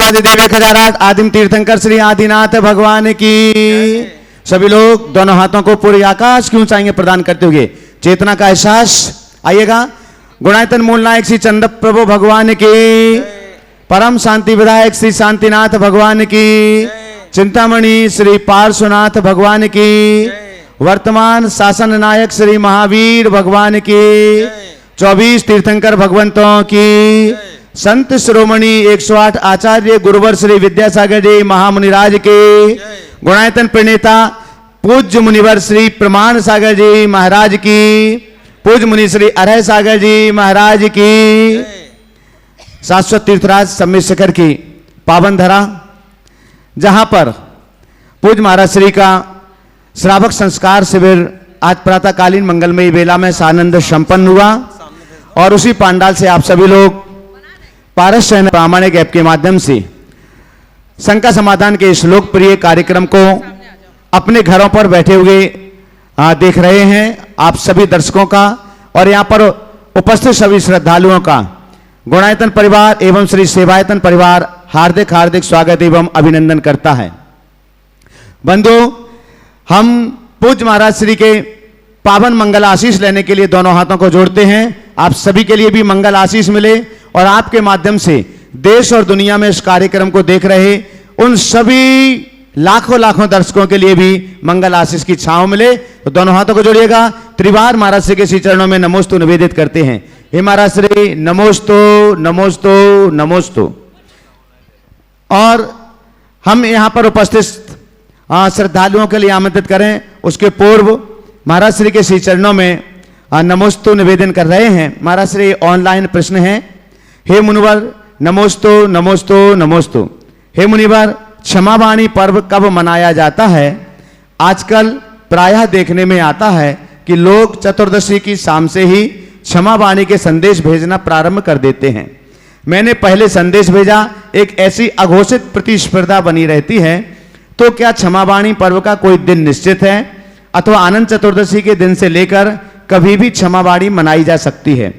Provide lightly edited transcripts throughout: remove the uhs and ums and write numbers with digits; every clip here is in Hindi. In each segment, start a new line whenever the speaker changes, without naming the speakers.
आदिदेव खजाराट आदिम तीर्थंकर श्री आदिनाथ भगवान की। सभी लोग दोनों हाथों को पूरे आकाश की ऊंचाई प्रदान करते हुए चेतना का एहसास। आइएगा। गुणायतन मूल नायक श्री चंद्र प्रभु भगवान की, परम शांति विधायक श्री शांतिनाथ भगवान की, चिंतामणि श्री पार्श्वनाथ भगवान की, वर्तमान शासन नायक श्री महावीर भगवान की, 24 तीर्थंकर भगवंतों की, संत शिरोमणि 108 आचार्य गुरुवर श्री विद्यासागर जी महामुनिराज के, गुणायतन प्रणेता पूज्य मुनिवर श्री प्रमाण सागर जी महाराज की, पूज्य मुनि श्री अरह सागर जी महाराज की, शाश्वत तीर्थराज सम्मित शिखर की पावन धरा, जहां पर पूज्य महाराज श्री का श्रावक संस्कार शिविर आज प्रातःकालीन मंगलमयी बेला में सानंद संपन्न हुआ। और उसी पांडाल से आप सभी लोग पारस शयन प्रामाणिक ऐप के माध्यम से शंका समाधान के इस लोकप्रिय कार्यक्रम को अपने घरों पर बैठे हुए देख रहे हैं। आप सभी दर्शकों का और यहाँ पर उपस्थित सभी श्रद्धालुओं का गुणायतन परिवार एवं श्री सेवायतन परिवार हार्दिक हार्दिक स्वागत एवं अभिनंदन करता है। बंधु, हम पूज्य महाराज श्री के पावन मंगल आशीष लेने के लिए दोनों हाथों को जोड़ते हैं। आप सभी के लिए भी मंगल आशीष मिले और आपके माध्यम से देश और दुनिया में इस कार्यक्रम को देख रहे उन सभी लाखों लाखों दर्शकों के लिए भी मंगल आशीष की छांव मिले। तो दोनों हाथों को जोड़िएगा। त्रिवार महाराज श्री के श्री चरणों में नमोस्तु निवेदित करते हैं। हे महाराज श्री, नमोस्तु नमोस्तु नमोस्तु। और हम यहाँ पर उपस्थित श्रद्धालुओं के लिए आमंत्रित करें, उसके पूर्व महाराज श्री के श्री चरणों में नमोस्तु निवेदन कर रहे हैं। महाराज श्री ऑनलाइन प्रश्न है। हे मुनिवर, नमोस्तु नमोस्तु नमोस्तु। हे मुनिवर, क्षमावाणी पर्व कब मनाया जाता है? आजकल प्रायः देखने में आता है कि लोग चतुर्दशी की शाम से ही क्षमावाणी के संदेश भेजना प्रारंभ कर देते हैं। मैंने पहले संदेश भेजा, एक ऐसी अघोषित प्रतिस्पर्धा बनी रहती है। तो क्या क्षमावाणी पर्व का कोई दिन निश्चित है अथवा अनंत चतुर्दशी के दिन से लेकर कभी भी क्षमावाणी मनाई जा सकती है?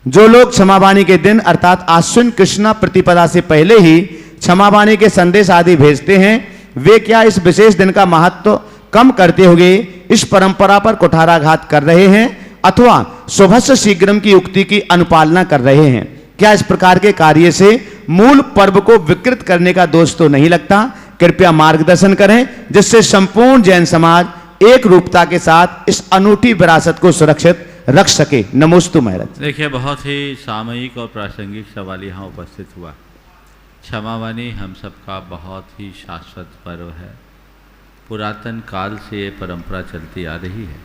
जो लोग क्षमावाणी के दिन अर्थात आश्विन कृष्णा प्रतिपदा से पहले ही क्षमावाणी के संदेश आदि भेजते हैं, वे क्या इस विशेष दिन का महत्व कम करते हुए इस परंपरा पर कुठाराघात कर रहे हैं अथवा शुभस्य शीघ्रम की उक्ति की अनुपालना कर रहे हैं? क्या इस प्रकार के कार्य से मूल पर्व को विकृत करने का दोष तो नहीं लगता? कृपया मार्गदर्शन करें जिससे संपूर्ण जैन समाज एक रूपता के साथ इस अनूठी विरासत को सुरक्षित रख सके। नमोस्तु महाराज।
देखिए, बहुत ही सामयिक और प्रासंगिक सवाल यहाँ उपस्थित हुआ। क्षमावाणी हम सबका बहुत ही शाश्वत पर्व है। पुरातन काल से ये परंपरा चलती आ रही है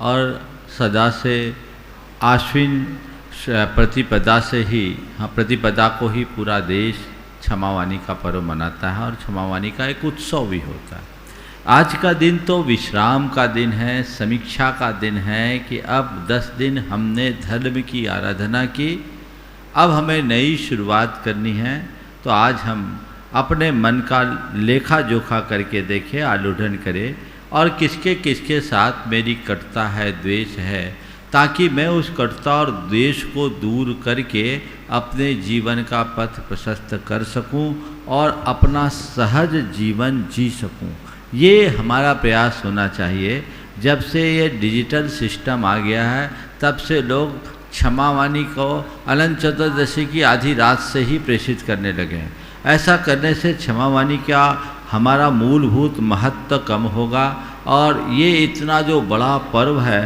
और सदा से आश्विन प्रतिपदा से ही प्रतिपदा को ही पूरा देश क्षमावाणी का पर्व मनाता है और क्षमावाणी का एक उत्सव भी होता है। आज का दिन तो विश्राम का दिन है, समीक्षा का दिन है कि अब 10 दिन हमने धर्म की आराधना की, अब हमें नई शुरुआत करनी है। तो आज हम अपने मन का लेखा जोखा करके देखें, आलोढ़न करें और किसके किसके साथ मेरी कटुता है, द्वेष है, ताकि मैं उस कटुता और द्वेष को दूर करके अपने जीवन का पथ प्रशस्त कर सकूं और अपना सहज जीवन जी सकूं। ये हमारा प्रयास होना चाहिए। जब से ये डिजिटल सिस्टम आ गया है तब से लोग क्षमावाणी को अनंत चतुर्दशी की आधी रात से ही प्रेषित करने लगे हैं। ऐसा करने से क्षमावाणी का हमारा मूलभूत महत्व कम होगा और ये इतना जो बड़ा पर्व है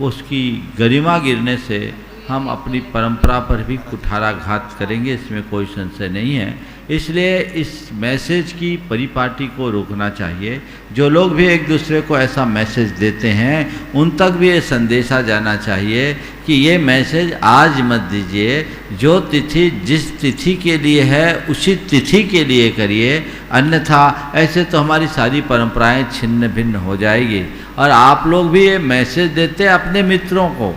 उसकी गरिमा गिरने से हम अपनी परंपरा पर भी कुठाराघात करेंगे, इसमें कोई संशय नहीं है। इसलिए इस मैसेज की परिपाटी को रोकना चाहिए। जो लोग भी एक दूसरे को ऐसा मैसेज देते हैं उन तक भी ये संदेशा जाना चाहिए कि ये मैसेज आज मत दीजिए, जो तिथि जिस तिथि के लिए है उसी तिथि के लिए करिए, अन्यथा ऐसे तो हमारी सारी परंपराएं छिन्न भिन्न हो जाएगी। और आप लोग भी ये मैसेज देते अपने मित्रों को,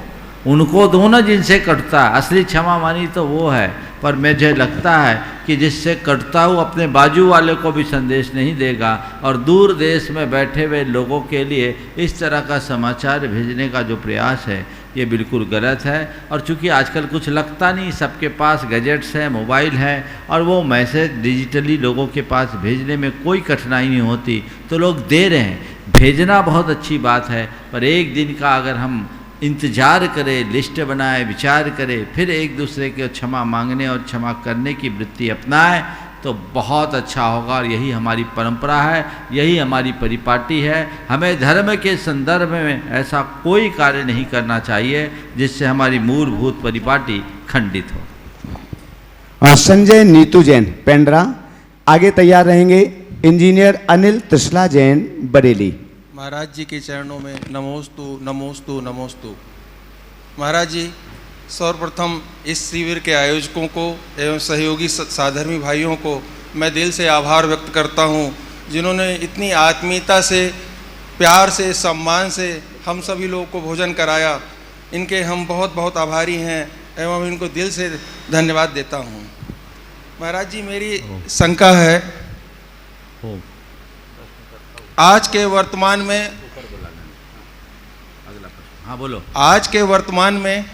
उनको दो ना जिनसे कटता है। असली क्षमावाणी तो वो है पर मुझे लगता है कि जिससे कटता हुआ अपने बाजू वाले को भी संदेश नहीं देगा और दूर देश में बैठे हुए लोगों के लिए इस तरह का समाचार भेजने का जो प्रयास है ये बिल्कुल गलत है। और चूंकि आजकल कुछ लगता नहीं, सबके पास गैजेट्स हैं, मोबाइल है और वो मैसेज डिजिटली लोगों के पास भेजने में कोई कठिनाई नहीं होती, तो लोग दे रहे हैं। भेजना बहुत अच्छी बात है, पर एक दिन का अगर हम इंतज़ार करें, लिस्ट बनाए, विचार करें, फिर एक दूसरे के क्षमा मांगने और क्षमा करने की वृत्ति अपनाएं तो बहुत अच्छा होगा। और यही हमारी परंपरा है, यही हमारी परिपाटी है। हमें धर्म के संदर्भ में ऐसा कोई कार्य नहीं करना चाहिए जिससे हमारी मूलभूत परिपाटी खंडित हो।
संजय नीतू जैन पेंड्रा। आगे तैयार रहेंगे इंजीनियर अनिल त्रिशला जैन बरेली।
महाराज जी के चरणों में नमोस्तु नमोस्तु नमोस्तु। महाराज जी, सर्वप्रथम इस शिविर के आयोजकों को एवं सहयोगी साधर्मी भाइयों को मैं दिल से आभार व्यक्त करता हूं, जिन्होंने इतनी आत्मीयता से, प्यार से, सम्मान से हम सभी लोगों को भोजन कराया। इनके हम बहुत बहुत आभारी हैं एवं इनको दिल से धन्यवाद देता हूं। महाराज जी, मेरी शंका है, आज के वर्तमान में,
हाँ बोलो।
आज के वर्तमान में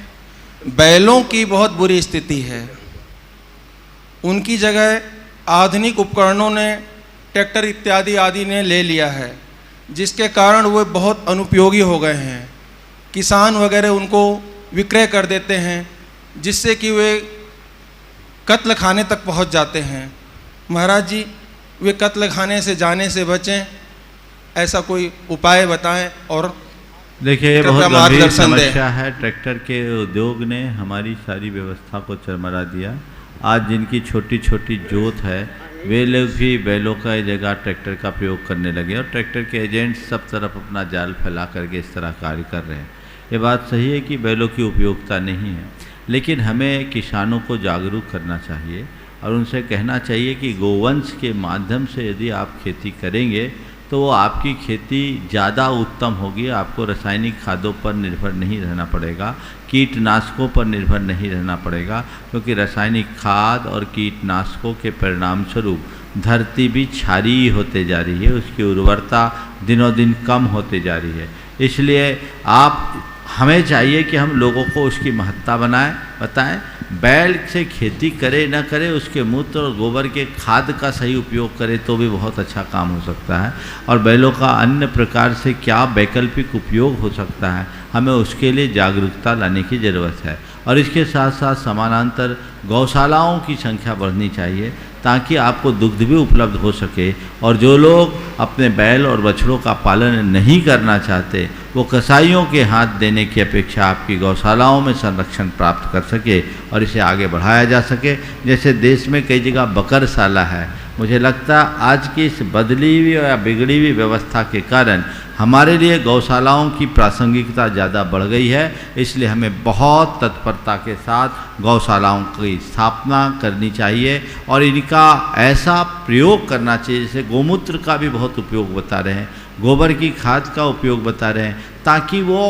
बैलों की बहुत बुरी स्थिति है। उनकी जगह आधुनिक उपकरणों ने, ट्रैक्टर इत्यादि आदि ने ले लिया है, जिसके कारण वे बहुत अनुपयोगी हो गए हैं। किसान वगैरह उनको विक्रय कर देते हैं, जिससे कि वे कत्ल खाने तक पहुंच जाते हैं। महाराज जी, वे कत्ल खाने से जाने से बचें, ऐसा कोई उपाय बताएं और
देखिए, ये बहुत गंभीर समस्या है। ट्रैक्टर के उद्योग ने हमारी सारी व्यवस्था को चरमरा दिया। आज जिनकी छोटी छोटी जोत है वे लोग भी बैलों का जगह ट्रैक्टर का प्रयोग करने लगे और ट्रैक्टर के एजेंट सब तरफ अपना जाल फैला करके इस तरह कार्य कर रहे हैं। ये बात सही है कि बैलों की उपयोगिता नहीं है, लेकिन हमें किसानों को जागरूक करना चाहिए और उनसे कहना चाहिए कि गोवंश के माध्यम से यदि आप खेती करेंगे तो वो आपकी खेती ज़्यादा उत्तम होगी। आपको रासायनिक खादों पर निर्भर नहीं रहना पड़ेगा, कीटनाशकों पर निर्भर नहीं रहना पड़ेगा, क्योंकि रासायनिक खाद और कीटनाशकों के परिणाम स्वरूप धरती भी क्षारीय होते जा रही है, उसकी उर्वरता दिनों दिन कम होते जा रही है। इसलिए हमें चाहिए कि हम लोगों को उसकी महत्ता बताएं। बैल से खेती करे न करे, उसके मूत्र और गोबर के खाद का सही उपयोग करे तो भी बहुत अच्छा काम हो सकता है। और बैलों का अन्य प्रकार से क्या वैकल्पिक उपयोग हो सकता है, हमें उसके लिए जागरूकता लाने की ज़रूरत है। और इसके साथ साथ समानांतर गौशालाओं की संख्या बढ़नी चाहिए ताकि आपको दुग्ध भी उपलब्ध हो सके। और जो लोग अपने बैल और बछड़ों का पालन नहीं करना चाहते वो कसाईयों के हाथ देने की अपेक्षा आपकी गौशालाओं में संरक्षण प्राप्त कर सके और इसे आगे बढ़ाया जा सके। जैसे देश में कई जगह बकरशाला है, मुझे लगता है आज की इस बदली हुई या बिगड़ी हुई व्यवस्था के कारण हमारे लिए गौशालाओं की प्रासंगिकता ज़्यादा बढ़ गई है। इसलिए हमें बहुत तत्परता के साथ गौशालाओं की स्थापना करनी चाहिए और इनका ऐसा प्रयोग करना चाहिए, जैसे गोमूत्र का भी बहुत उपयोग बता रहे हैं, गोबर की खाद का उपयोग बता रहे हैं, ताकि वो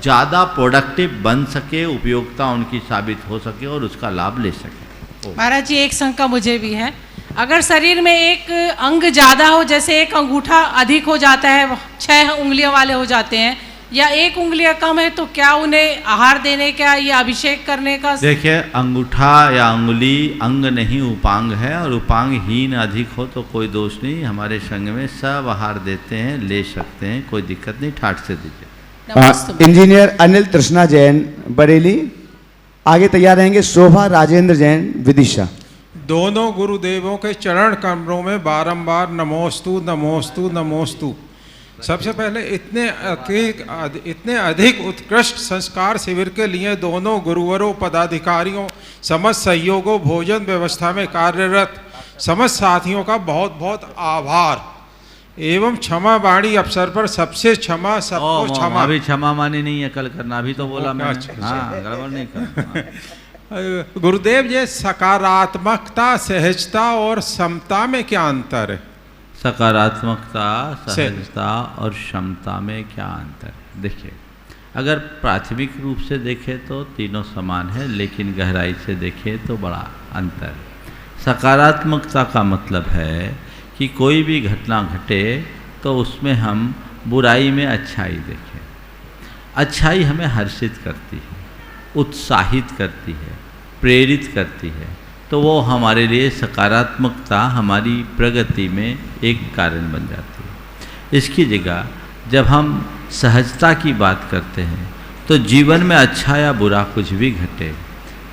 ज़्यादा प्रोडक्टिव बन सके, उपयोगिता उनकी साबित हो सके और उसका लाभ ले सके।
महाराज जी, एक शंका मुझे भी है, अगर शरीर में एक अंग ज़्यादा हो, जैसे एक अंगूठा अधिक हो जाता है, 6 उंगलियों वाले हो जाते हैं, या एक उंगलियां कम है, तो क्या उन्हें आहार देने का या अभिषेक करने का?
देखिए, अंगूठा या उंगली अंग नहीं उपांग है, और उपांगहीन अधिक हो तो कोई दोष नहीं। हमारे संघ में सब आहार देते हैं, ले सकते हैं, कोई दिक्कत नहीं, ठाठ से दीजिए।
इंजीनियर अनिल त्रिशला जैन बरेली। आगे तैयार रहेंगे शोभा राजेंद्र जैन विदिशा।
दोनों गुरुदेवों के चरण कमरों में बारंबार नमोस्तु नमोस्तु नमोस्तु। सबसे पहले इतने अधिक उत्कृष्ट संस्कार शिविर के लिए दोनों गुरुवरों, पदाधिकारियों, समस्त सहयोगों, भोजन व्यवस्था में कार्यरत समस्त साथियों का बहुत बहुत आभार एवं क्षमा वाणी अवसर पर सबसे क्षमा, सबको क्षमा।
अभी क्षमा मानी नहीं है, कल करना, अभी तो बोला मैं। हाँ, गड़बड़ नहीं करना।
गुरुदेव जी, सकारात्मकता, सहजता और समता में क्या अंतर है?
सकारात्मकता, सहजता और क्षमता में क्या अंतर है? देखिए, अगर प्राथमिक रूप से देखें तो तीनों समान है, लेकिन गहराई से देखें तो बड़ा अंतर है। सकारात्मकता का मतलब है कि कोई भी घटना घटे तो उसमें हम बुराई में अच्छाई देखें। अच्छाई हमें हर्षित करती है, उत्साहित करती है, प्रेरित करती है, तो वो हमारे लिए सकारात्मकता हमारी प्रगति में एक कारण बन जाती है। इसकी जगह जब हम सहजता की बात करते हैं तो जीवन में अच्छा या बुरा कुछ भी घटे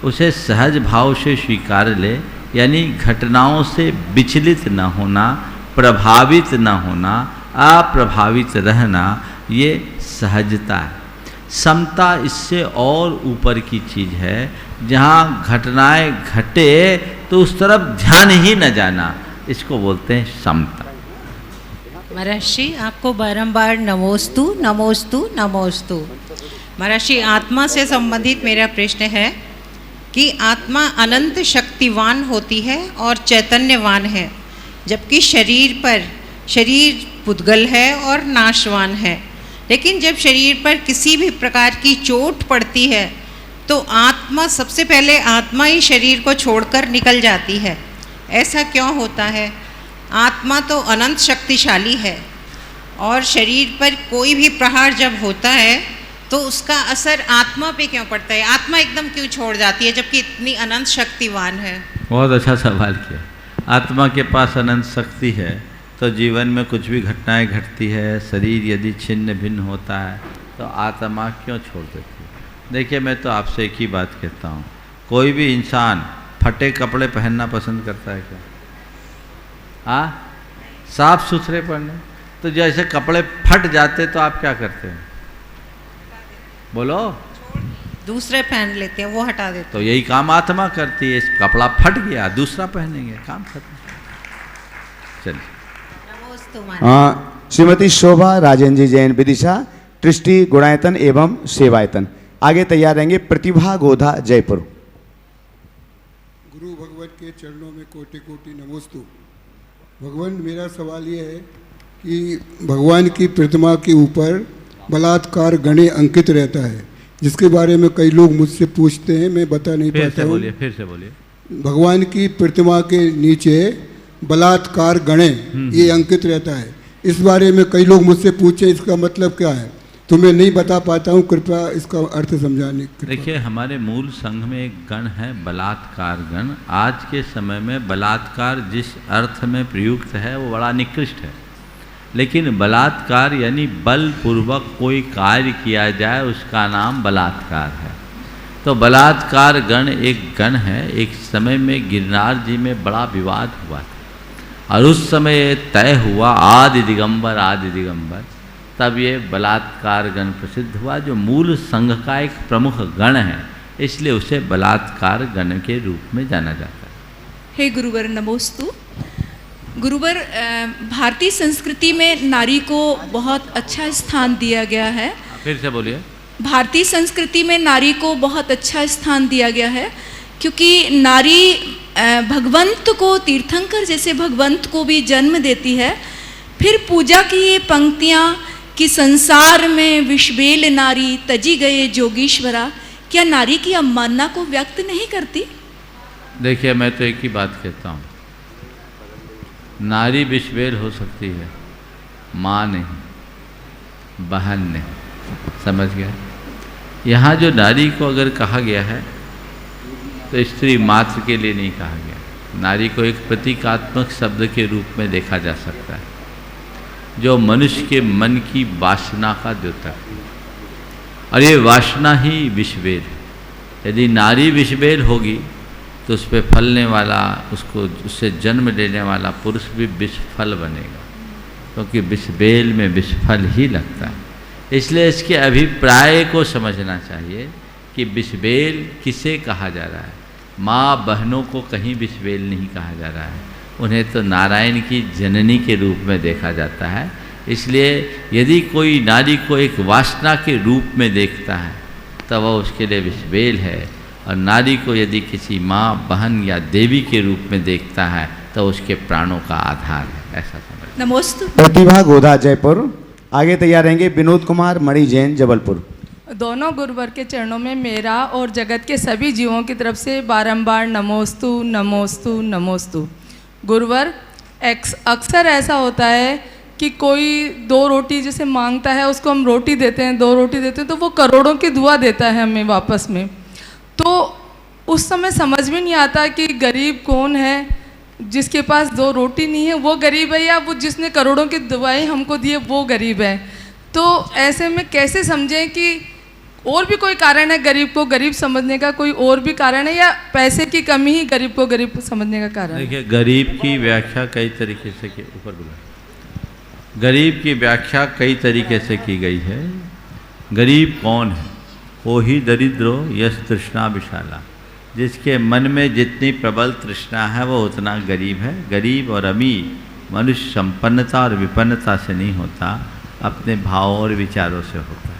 उसे सहज भाव से स्वीकार ले, यानी घटनाओं से विचलित न होना, प्रभावित न होना, अप्रभावित रहना, ये सहजता है। समता इससे और ऊपर की चीज़ है, जहाँ घटनाएं घटे तो उस तरफ ध्यान ही न जाना, इसको बोलते हैं समता।
महर्षि आपको बारंबार नमोस्तु नमोस्तु नमोस्तु। महर्षि आत्मा से संबंधित मेरा प्रश्न है कि आत्मा अनंत शक्तिवान होती है और चैतन्यवान है, जबकि शरीर पुद्गल है और नाशवान है। लेकिन जब शरीर पर किसी भी प्रकार की चोट पड़ती है तो आत्मा सबसे पहले आत्मा ही शरीर को छोड़कर निकल जाती है। ऐसा क्यों होता है? आत्मा तो अनंत शक्तिशाली है और शरीर पर कोई भी प्रहार जब होता है तो उसका असर आत्मा पे क्यों पड़ता है? आत्मा एकदम क्यों छोड़ जाती है जबकि इतनी अनंत शक्तिवान है?
बहुत अच्छा सवाल किया। आत्मा के पास अनंत शक्ति है तो जीवन में कुछ भी घटनाएं घटती है, शरीर यदि छिन्न भिन्न होता है तो आत्मा क्यों छोड़ देती है? देखिए, मैं तो आपसे एक ही बात कहता हूँ, कोई भी इंसान फटे कपड़े पहनना पसंद करता है क्या? साफ सुथरे पहनने। तो जैसे कपड़े फट जाते तो आप क्या करते हैं? बोलो।
दूसरे पहन लेते हैं, वो हटा देते हैं।
तो यही काम आत्मा करती है। इस कपड़ा फट गया, दूसरा पहनेंगे, काम खत्म। चलिए।
श्रीमती शोभा राजेंद्र जी जैन विदिशा, ट्रस्टी गुणायतन एवं सेवायतन। आगे तैयार रहेंगे प्रतिभा गोधा जयपुर।
गुरु भगवान के चरणों में कोटि कोटि नमोस्तु। भगवान, मेरा सवाल ये है कि भगवान की प्रतिमा के ऊपर बलात्कार गणे अंकित रहता है, जिसके बारे में कई लोग मुझसे पूछते हैं, मैं बता नहीं पाता हूँ।
फिर से बोलिए।
भगवान की प्रतिमा के नीचे बलात्कार गणे ये अंकित रहता है, इस बारे में कई लोग मुझसे पूछे, इसका मतलब क्या है? तो मैं नहीं बता पाता हूँ, कृपया इसका अर्थ समझाने।
देखिए, हमारे मूल संघ में एक गण है बलात्कार गण। आज के समय में बलात्कार जिस अर्थ में प्रयुक्त है वो बड़ा निकृष्ट है, लेकिन बलात्कार यानी बलपूर्वक कोई कार्य किया जाए उसका नाम बलात्कार है। तो बलात्कार गण एक गण है। एक समय में गिरनार जी में बड़ा विवाद हुआ था और उस समय तय हुआ आदि दिगंबर, तब ये बलात्कार गण प्रसिद्ध हुआ, जो मूल संघ का एक प्रमुख गण है, इसलिए उसे बलात्कार गण के रूप में जाना जाता है।
हे गुरुवर नमोस्तु। गुरुवर, भारतीय संस्कृति में नारी को बहुत अच्छा स्थान दिया गया है।
फिर से बोलिए।
भारतीय संस्कृति में नारी को बहुत अच्छा स्थान दिया गया है, क्योंकि नारी भगवंत को, तीर्थंकर जैसे भगवंत को भी जन्म देती है। फिर पूजा की ये पंक्तियाँ कि संसार में विषबेल नारी तजी गए जोगीश्वरा, क्या नारी की अवमानना को व्यक्त नहीं करती?
देखिए, मैं तो एक ही बात कहता हूँ, नारी विषबेल हो सकती है, माँ नहीं, बहन नहीं। समझ गया? यहाँ जो नारी को अगर कहा गया है तो स्त्री मात्र के लिए नहीं कहा गया। नारी को एक प्रतीकात्मक शब्द के रूप में देखा जा सकता है, जो मनुष्य के मन की वासना का द्योतक है, और ये वासना ही विषबेल है। यदि नारी विषबेल होगी तो उस पर फलने वाला, उससे जन्म लेने वाला पुरुष भी विषफल बनेगा, क्योंकि विषबेल में विषफल ही लगता है। इसलिए इसके अभिप्राय को समझना चाहिए कि विषबेल किसे कहा जा रहा है। माँ बहनों को कहीं विषबेल नहीं कहा जा रहा है, उन्हें तो नारायण की जननी के रूप में देखा जाता है। इसलिए यदि कोई नारी को एक वासना के रूप में देखता है तो वह उसके लिए विषबेल है, और नारी को यदि किसी माँ, बहन या देवी के रूप में देखता है तो उसके प्राणों का आधार है, ऐसा समझ।
नमोस्तु।
प्रतिभा गोधा जयपुर। आगे तैयार रहेंगे विनोद कुमार मणि जैन जबलपुर।
दोनों गुरुवर के चरणों में मेरा और जगत के सभी जीवों की तरफ से बारंबार नमोस्तु नमोस्तु नमोस्तु। गुरुवर, अक्सर ऐसा होता है कि कोई 2 रोटी जैसे मांगता है, उसको हम रोटी देते हैं, 2 रोटी देते हैं, तो वो करोड़ों की दुआ देता है हमें वापस में। तो उस समय समझ में नहीं आता कि गरीब कौन है, जिसके पास 2 रोटी नहीं है वो गरीब है, या वो जिसने करोड़ों की दुआएं हमको दी है वो गरीब है। तो ऐसे में कैसे समझें कि और भी कोई कारण है गरीब को गरीब समझने का, कोई और भी कारण है, या पैसे की कमी ही गरीब को गरीब समझने का कारण है?
देखिए, गरीब की व्याख्या कई तरीके से की, ऊपर बुला, गरीब की व्याख्या कई तरीके से की गई है। गरीब कौन है? वो ही दरिद्रो यश तृष्णा विशाला, जिसके मन में जितनी प्रबल तृष्णा है वो उतना गरीब है। गरीब और अमीर मनुष्य संपन्नता और विपन्नता से नहीं होता, अपने भावों और विचारों से होता है।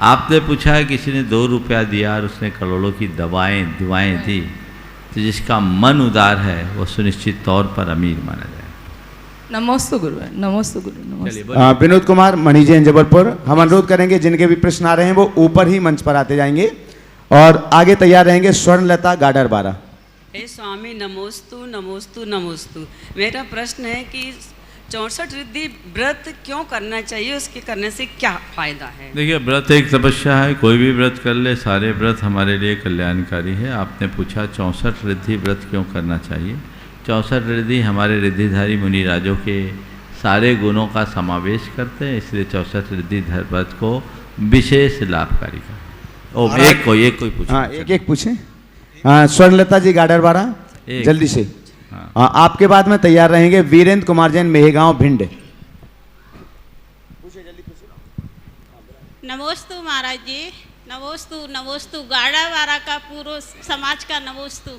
आपने पूछा है किसी ने 2 रुपया दिया और उसने करोड़ों की दुआएं दी, तो जिसका मन उदार है वो सुनिश्चित तौर पर अमीर माना जाए।
नमोस्तु गुरु, नमोस्तु गुरु, नमस्ते।
विनोद कुमार मणि जैन जबलपुर, हम अनुरोध करेंगे जिनके भी प्रश्न आ रहे हैं वो ऊपर ही मंच पर आते जाएंगे और आगे तैयार रहेंगे स्वर्णलता गाडर 12।
हे स्वामी नमोस्तु नमोस्तु नमोस्तु। मेरा प्रश्न है कि 64 रिद्धि व्रत क्यों करना चाहिए, उसके करने से क्या फायदा है?
देखिए, व्रत एक तपस्या है, कोई भी व्रत कर ले, सारे व्रत हमारे लिए कल्याणकारी है। आपने पूछा 64 रिद्धि व्रत क्यों करना चाहिए। 64 रिद्धि हमारे रिद्धिधारी मुनिराजों के सारे गुणों का समावेश करते हैं, इसलिए 64 रिद्धि व्रत को विशेष लाभकारी का। एक कोई पूछे।
हाँ, एक पूछे। हाँ, स्वर्णलता जी गाडर 12, जल्दी से। हाँ, आपके बाद में तैयार रहेंगे वीरेंद्र कुमार जैन मेहगांव भिंड।
नमोस्तु महाराज जी, नमोस्तु नमोस्तु। गाड़ा वारा का पूरा समाज का नमोस्तु।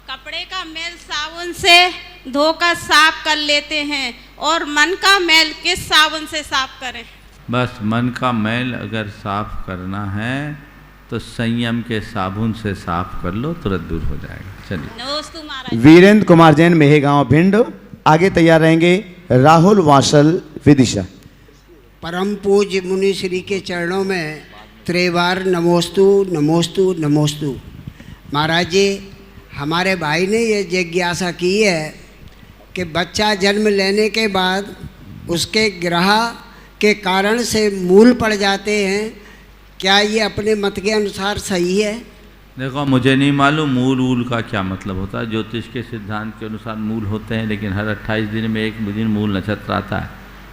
कपड़े का मैल साबुन से धोकर साफ कर लेते हैं, और मन का मैल किस साबुन से साफ करें?
बस मन का मैल अगर साफ करना है तो संयम के साबुन से साफ कर लो, तुरंत दूर हो जाएगा। चलिए,
नमोस्तु महाराज।
वीरेंद्र कुमार जैन मेहगांव भिंड। आगे तैयार रहेंगे राहुल वासल विदिशा।
परम पूज्य मुनि श्री के चरणों में त्रिवार नमोस्तु नमोस्तु नमोस्तु। महाराज जी, हमारे भाई ने ये जिज्ञासा की है कि बच्चा जन्म लेने के बाद उसके ग्रह के कारण से मूल पड़ जाते हैं, क्या ये अपने मत के अनुसार सही है?
देखो, मुझे नहीं मालूम मूल का क्या मतलब होता है। ज्योतिष के सिद्धांत के अनुसार मूल होते हैं, लेकिन हर 28 दिन में एक दिन मूल नक्षत्र आता है,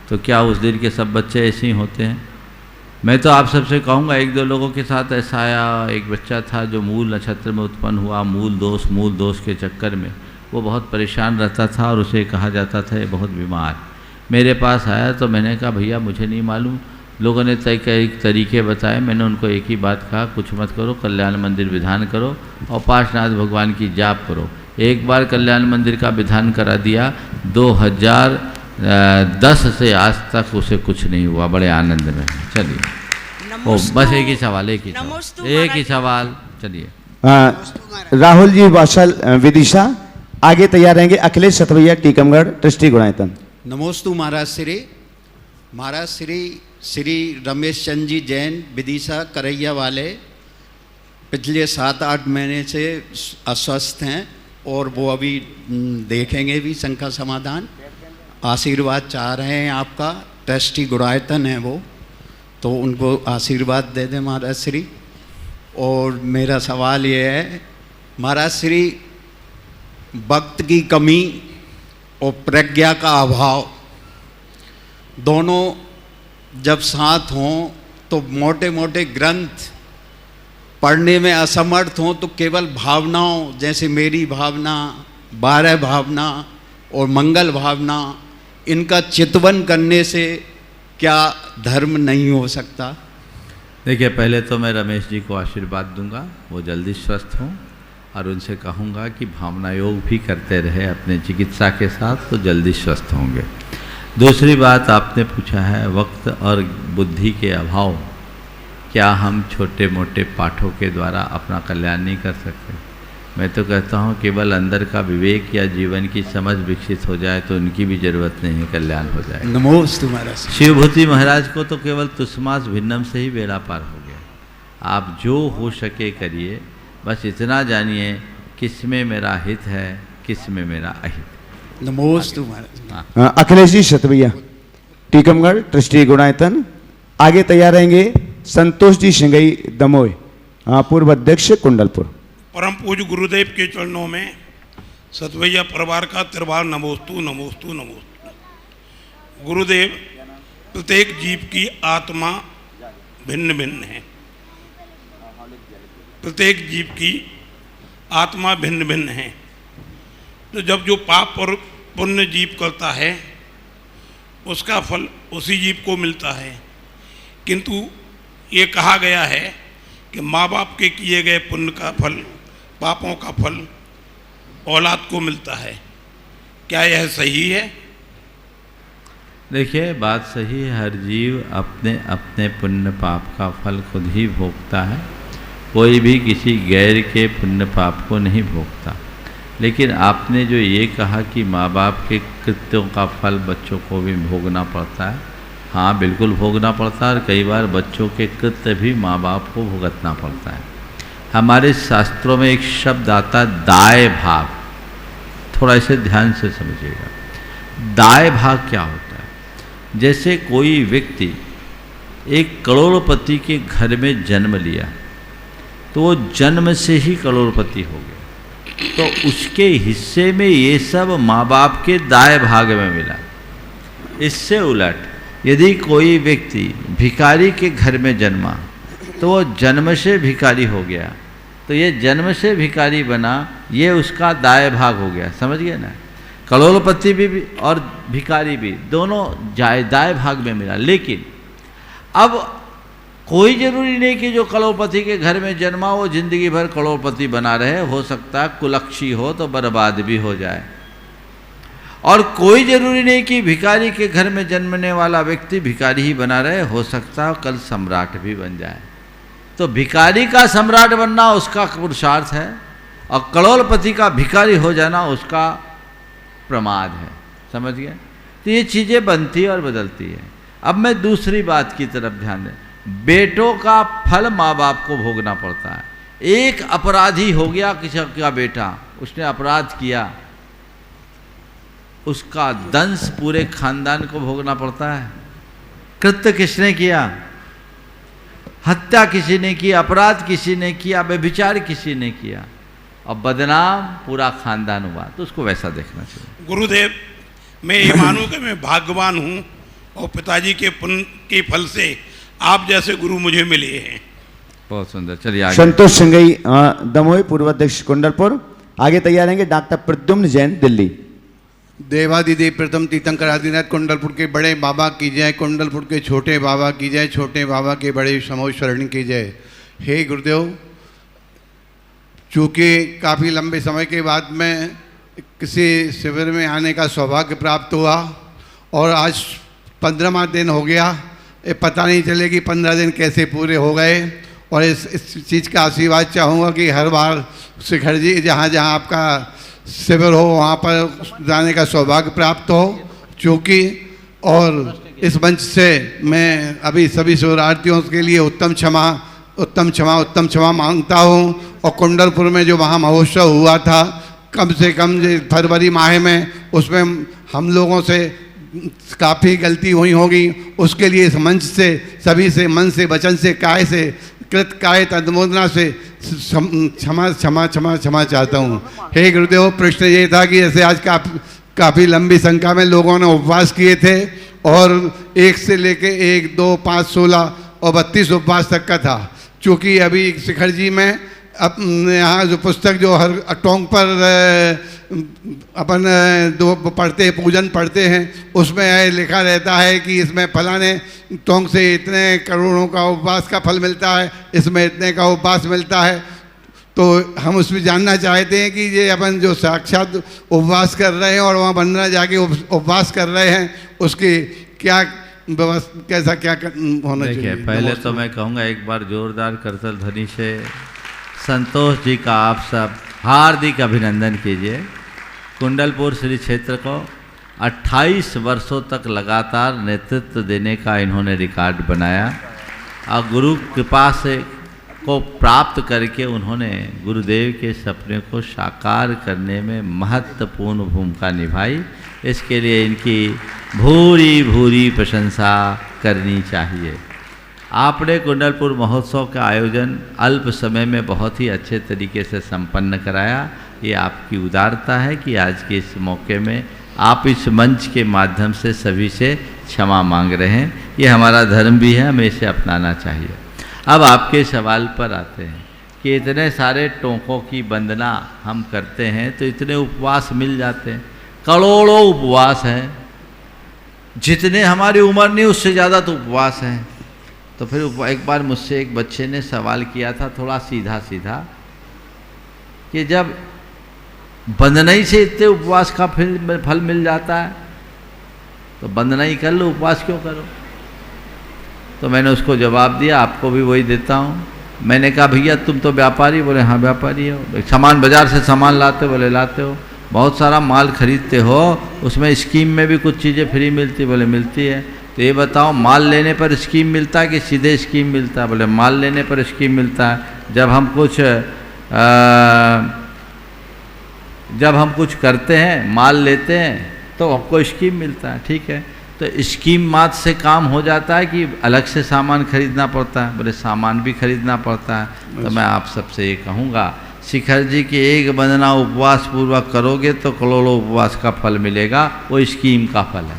तो क्या उस दिन के सब बच्चे ऐसे ही होते हैं? मैं तो आप सबसे कहूँगा, 1-2 लोगों के साथ ऐसा आया, एक बच्चा था जो मूल नक्षत्र में उत्पन्न हुआ, मूल दोष के चक्कर में वो बहुत परेशान रहता था और उसे कहा जाता था ये बहुत बीमार। मेरे पास आया तो मैंने कहा भैया मुझे नहीं मालूम, लोगों ने कई तरीके बताए, मैंने उनको एक ही बात कहा, कुछ मत करो, कल्याण मंदिर विधान करो और पार्श्वनाथ भगवान की जाप करो। एक बार कल्याण मंदिर का विधान करा दिया, 2010 से आज तक उसे कुछ नहीं हुआ, बड़े आनंद में। चलिए, बस एक ही सवाल। चलिए,
राहुल जी वासल विदिशा। आगे तैयार रहेंगे अखिलेश सतवैया टीकमगढ़ ट्रस्टी गुणायतन।
नमोस्तु महाराज श्री श्री रमेश चंद जी जैन विदिशा करैया वाले पिछले 7-8 महीने से अस्वस्थ हैं और वो अभी देखेंगे भी शंका समाधान। आशीर्वाद चाह रहे हैं आपका, ट्रस्टी गुणायतन है वो, तो उनको आशीर्वाद दे दें महाराज श्री। और मेरा सवाल ये है महाराज श्री, वक्त की कमी और प्रज्ञा का अभाव दोनों जब साथ हों तो मोटे मोटे ग्रंथ पढ़ने में असमर्थ हों तो केवल भावनाओं, जैसे मेरी भावना, 12 भावना और मंगल भावना, इनका चितवन करने से क्या धर्म नहीं हो सकता?
देखिए, पहले तो मैं रमेश जी को आशीर्वाद दूंगा, वो जल्दी स्वस्थ हों, और उनसे कहूँगा कि भावना योग भी करते रहे अपने चिकित्सा के साथ, तो जल्दी स्वस्थ होंगे। दूसरी बात आपने पूछा है वक्त और बुद्धि के अभाव, क्या हम छोटे मोटे पाठों के द्वारा अपना कल्याण नहीं कर सकते? मैं तो कहता हूँ केवल अंदर का विवेक या जीवन की समझ विकसित हो जाए तो उनकी भी जरूरत नहीं है, कल्याण हो जाए।
नमोस्तु महाराज।
शिवभूति महाराज को तो केवल तुष्मास भिन्नम से ही बेड़ा पार हो गया। आप जो हो सके करिए, बस इतना जानिए किस में मेरा हित है, किस में मेरा अहित।
नमोस्तु महाराज।
हाँ।
अखिलेश जी शतवैया, टीकमगढ़ ट्रस्टी गुणायतन। आगे तैयार रहेंगे संतोष जी सिंगई दमोई, पूर्व अध्यक्ष कुंडलपुर।
परम पूज्य गुरुदेव के चरणों में सतवैया परिवार का त्रिवार नमोस्तु नमोस्तु नमोस्तु। गुरुदेव, प्रत्येक जीव की आत्मा भिन्न भिन्न है, प्रत्येक जीव की आत्मा भिन्न भिन्न है। तो जब जो पाप और पुण्य जीव करता है उसका फल उसी जीव को मिलता है, किंतु ये कहा गया है कि माँ बाप के किए गए पुण्य का फल, पापों का फल औलाद को मिलता है। क्या यह सही है?
देखिए, बात सही है। हर जीव अपने अपने पुण्य पाप का फल खुद ही भोगता है, कोई भी किसी गैर के पुण्य पाप को नहीं भोगता। लेकिन आपने जो ये कहा कि माँ बाप के कृत्यों का फल बच्चों को भी भोगना पड़ता है, हाँ बिल्कुल भोगना पड़ता है। और कई बार बच्चों के कृत्य भी माँ बाप को भुगतना पड़ता है। हमारे शास्त्रों में एक शब्द आता है दाय भाग, थोड़ा इसे ध्यान से समझिएगा। दाय भाग क्या होता है? जैसे कोई व्यक्ति एक करोड़पति के घर में जन्म लिया तो वो जन्म से ही करोड़पति हो गया, तो उसके हिस्से में ये सब माँ बाप के दाय भाग में मिला। इससे उलट यदि कोई व्यक्ति भिखारी के घर में जन्मा तो वो जन्म से भिखारी हो गया, तो ये जन्म से भिखारी बना, ये उसका दाय भाग हो गया। समझ गए ना? करोड़पति भी और भिखारी भी दोनों दाय भाग में मिला। लेकिन अब कोई जरूरी नहीं कि जो करोड़पति के घर में जन्मा वो जिंदगी भर करोड़पति बना रहे। हो सकता है कुलक्षी हो तो बर्बाद भी हो जाए। और कोई जरूरी नहीं कि भिखारी के घर में जन्मने वाला व्यक्ति भिखारी ही बना रहे, हो सकता है कल सम्राट भी बन जाए। तो भिखारी का सम्राट बनना उसका पुरुषार्थ है, और करोड़पति का भिखारी हो जाना उसका प्रमाद है। समझ गए? तो ये चीज़ें बनती और बदलती है। अब मैं दूसरी बात की तरफ ध्यान दें। बेटों का फल माँ बाप को भोगना पड़ता है। एक अपराधी हो गया किसी का बेटा, उसने अपराध किया, उसका दंश पूरे खानदान को भोगना पड़ता है। कृत्य किसने किया? हत्या किसी ने की, अपराध किसी ने किया, व्यभिचार किसी ने किया, और बदनाम पूरा खानदान हुआ। तो उसको वैसा देखना चाहिए।
गुरुदेव, मैं ये मानूं कि मैं भाग्यवान हूँ और पिताजी के पुण्य के फल से आप जैसे गुरु मुझे मिले हैं।
बहुत सुंदर। चलिए आगे।
संतोष सिंगई दमोई, पूर्व अध्यक्ष कुंडलपुर। आगे तैयार रहेंगे डॉक्टर प्रद्युम्न जैन दिल्ली।
देवादिदेव प्रथम तीर्थंकर आदिनाथ कुंडलपुर के बड़े बाबा की जय, कुंडलपुर के छोटे बाबा की जय, छोटे बाबा के बड़े समूह शरण की जय। हे गुरुदेव, चूँकि काफ़ी लंबे समय के बाद मैं किसी शिविर में आने का सौभाग्य प्राप्त हुआ और आज 15वां दिन हो गया। ये पता नहीं चले कि 15 दिन कैसे पूरे हो गए। और इस चीज़ का आशीर्वाद चाहूँगा कि हर बार शिखर जी जहाँ जहाँ आपका शिविर हो वहाँ पर जाने का सौभाग्य प्राप्त हो। चूँकि और इस मंच से मैं अभी सभी शिवरार्थियों के लिए उत्तम क्षमा मांगता हूँ। और कुंडलपुर में जो महा महोत्सव हुआ था, कम से कम फरवरी माह में, उसमें हम लोगों से काफ़ी गलती हुई होगी। उसके लिए इस मंच से सभी से मन से वचन से काय से कृत काय तदमोदना से क्षमा चाहता हूँ। हे गुरुदेव, प्रश्न ये था कि जैसे आज काफ़ी लंबी संख्या में लोगों ने उपवास किए थे और 1 से लेके 1, 2, 5, 16 और 32 उपवास तक का था। चूँकि अभी शिखर जी में अब यहाँ जो पुस्तक जो हर टोंक पर अपन दो पढ़ते हैं, पूजन पढ़ते हैं, उसमें लिखा रहता है कि इसमें फलाने टोंक से इतने करोड़ों का उपवास का फल मिलता है, इसमें इतने का उपवास मिलता है। तो हम उसमें जानना चाहते हैं कि ये अपन जो साक्षात उपवास कर रहे हैं और वहाँ बंदना जाके उपवास कर रहे हैं, उसकी क्या व्यवस्था, कैसा क्या होना चाहिए?
पहले तो मैं कहूँगा एक बार जोरदार करतल ध्वनि से संतोष जी का आप सब हार्दिक अभिनंदन कीजिए। कुंडलपुर श्री क्षेत्र को 28 वर्षों तक लगातार नेतृत्व देने का इन्होंने रिकॉर्ड बनाया और गुरु कृपा से को प्राप्त करके उन्होंने गुरुदेव के सपने को साकार करने में महत्वपूर्ण भूमिका निभाई। इसके लिए इनकी भूरी भूरी प्रशंसा करनी चाहिए। आपने कुंडलपुर महोत्सव का आयोजन अल्प समय में बहुत ही अच्छे तरीके से संपन्न कराया। ये आपकी उदारता है कि आज के इस मौके में आप इस मंच के माध्यम से सभी से क्षमा मांग रहे हैं। ये हमारा धर्म भी है, हमें इसे अपनाना चाहिए। अब आपके सवाल पर आते हैं कि इतने सारे टोंकों की वंदना हम करते हैं तो इतने उपवास मिल जाते हैं, करोड़ों उपवास हैं, जितने हमारी उम्र नहीं उससे ज़्यादा तो उपवास हैं। तो फिर एक बार मुझसे एक बच्चे ने सवाल किया था थोड़ा सीधा सीधा कि जब बंधनई से इतने उपवास का फल मिल जाता है तो बंधनई कर लो, उपवास क्यों करो। तो मैंने उसको जवाब दिया, आपको भी वही देता हूँ। मैंने कहा भैया तुम तो व्यापारी, बोले हाँ व्यापारी हो। सामान बाजार से सामान लाते हो, बोले लाते हो। बहुत सारा माल खरीदते हो, उसमें स्कीम में भी कुछ चीज़ें फ्री मिलती, बोले मिलती है। तो ये बताओ माल लेने पर स्कीम मिलता है कि सीधे स्कीम मिलता है, बोले माल लेने पर स्कीम मिलता है। जब हम कुछ करते हैं, माल लेते हैं तो हमको स्कीम मिलता है, ठीक है। तो स्कीम मात्र से काम हो जाता है कि अलग से सामान खरीदना पड़ता है, बोले सामान भी खरीदना पड़ता है। तो मैं आप सबसे ये कहूँगा, शिखर जी की एक वंदना उपवास पूर्वक करोगे तो करोड़ों उपवास का फल मिलेगा, वो स्कीम का फल है।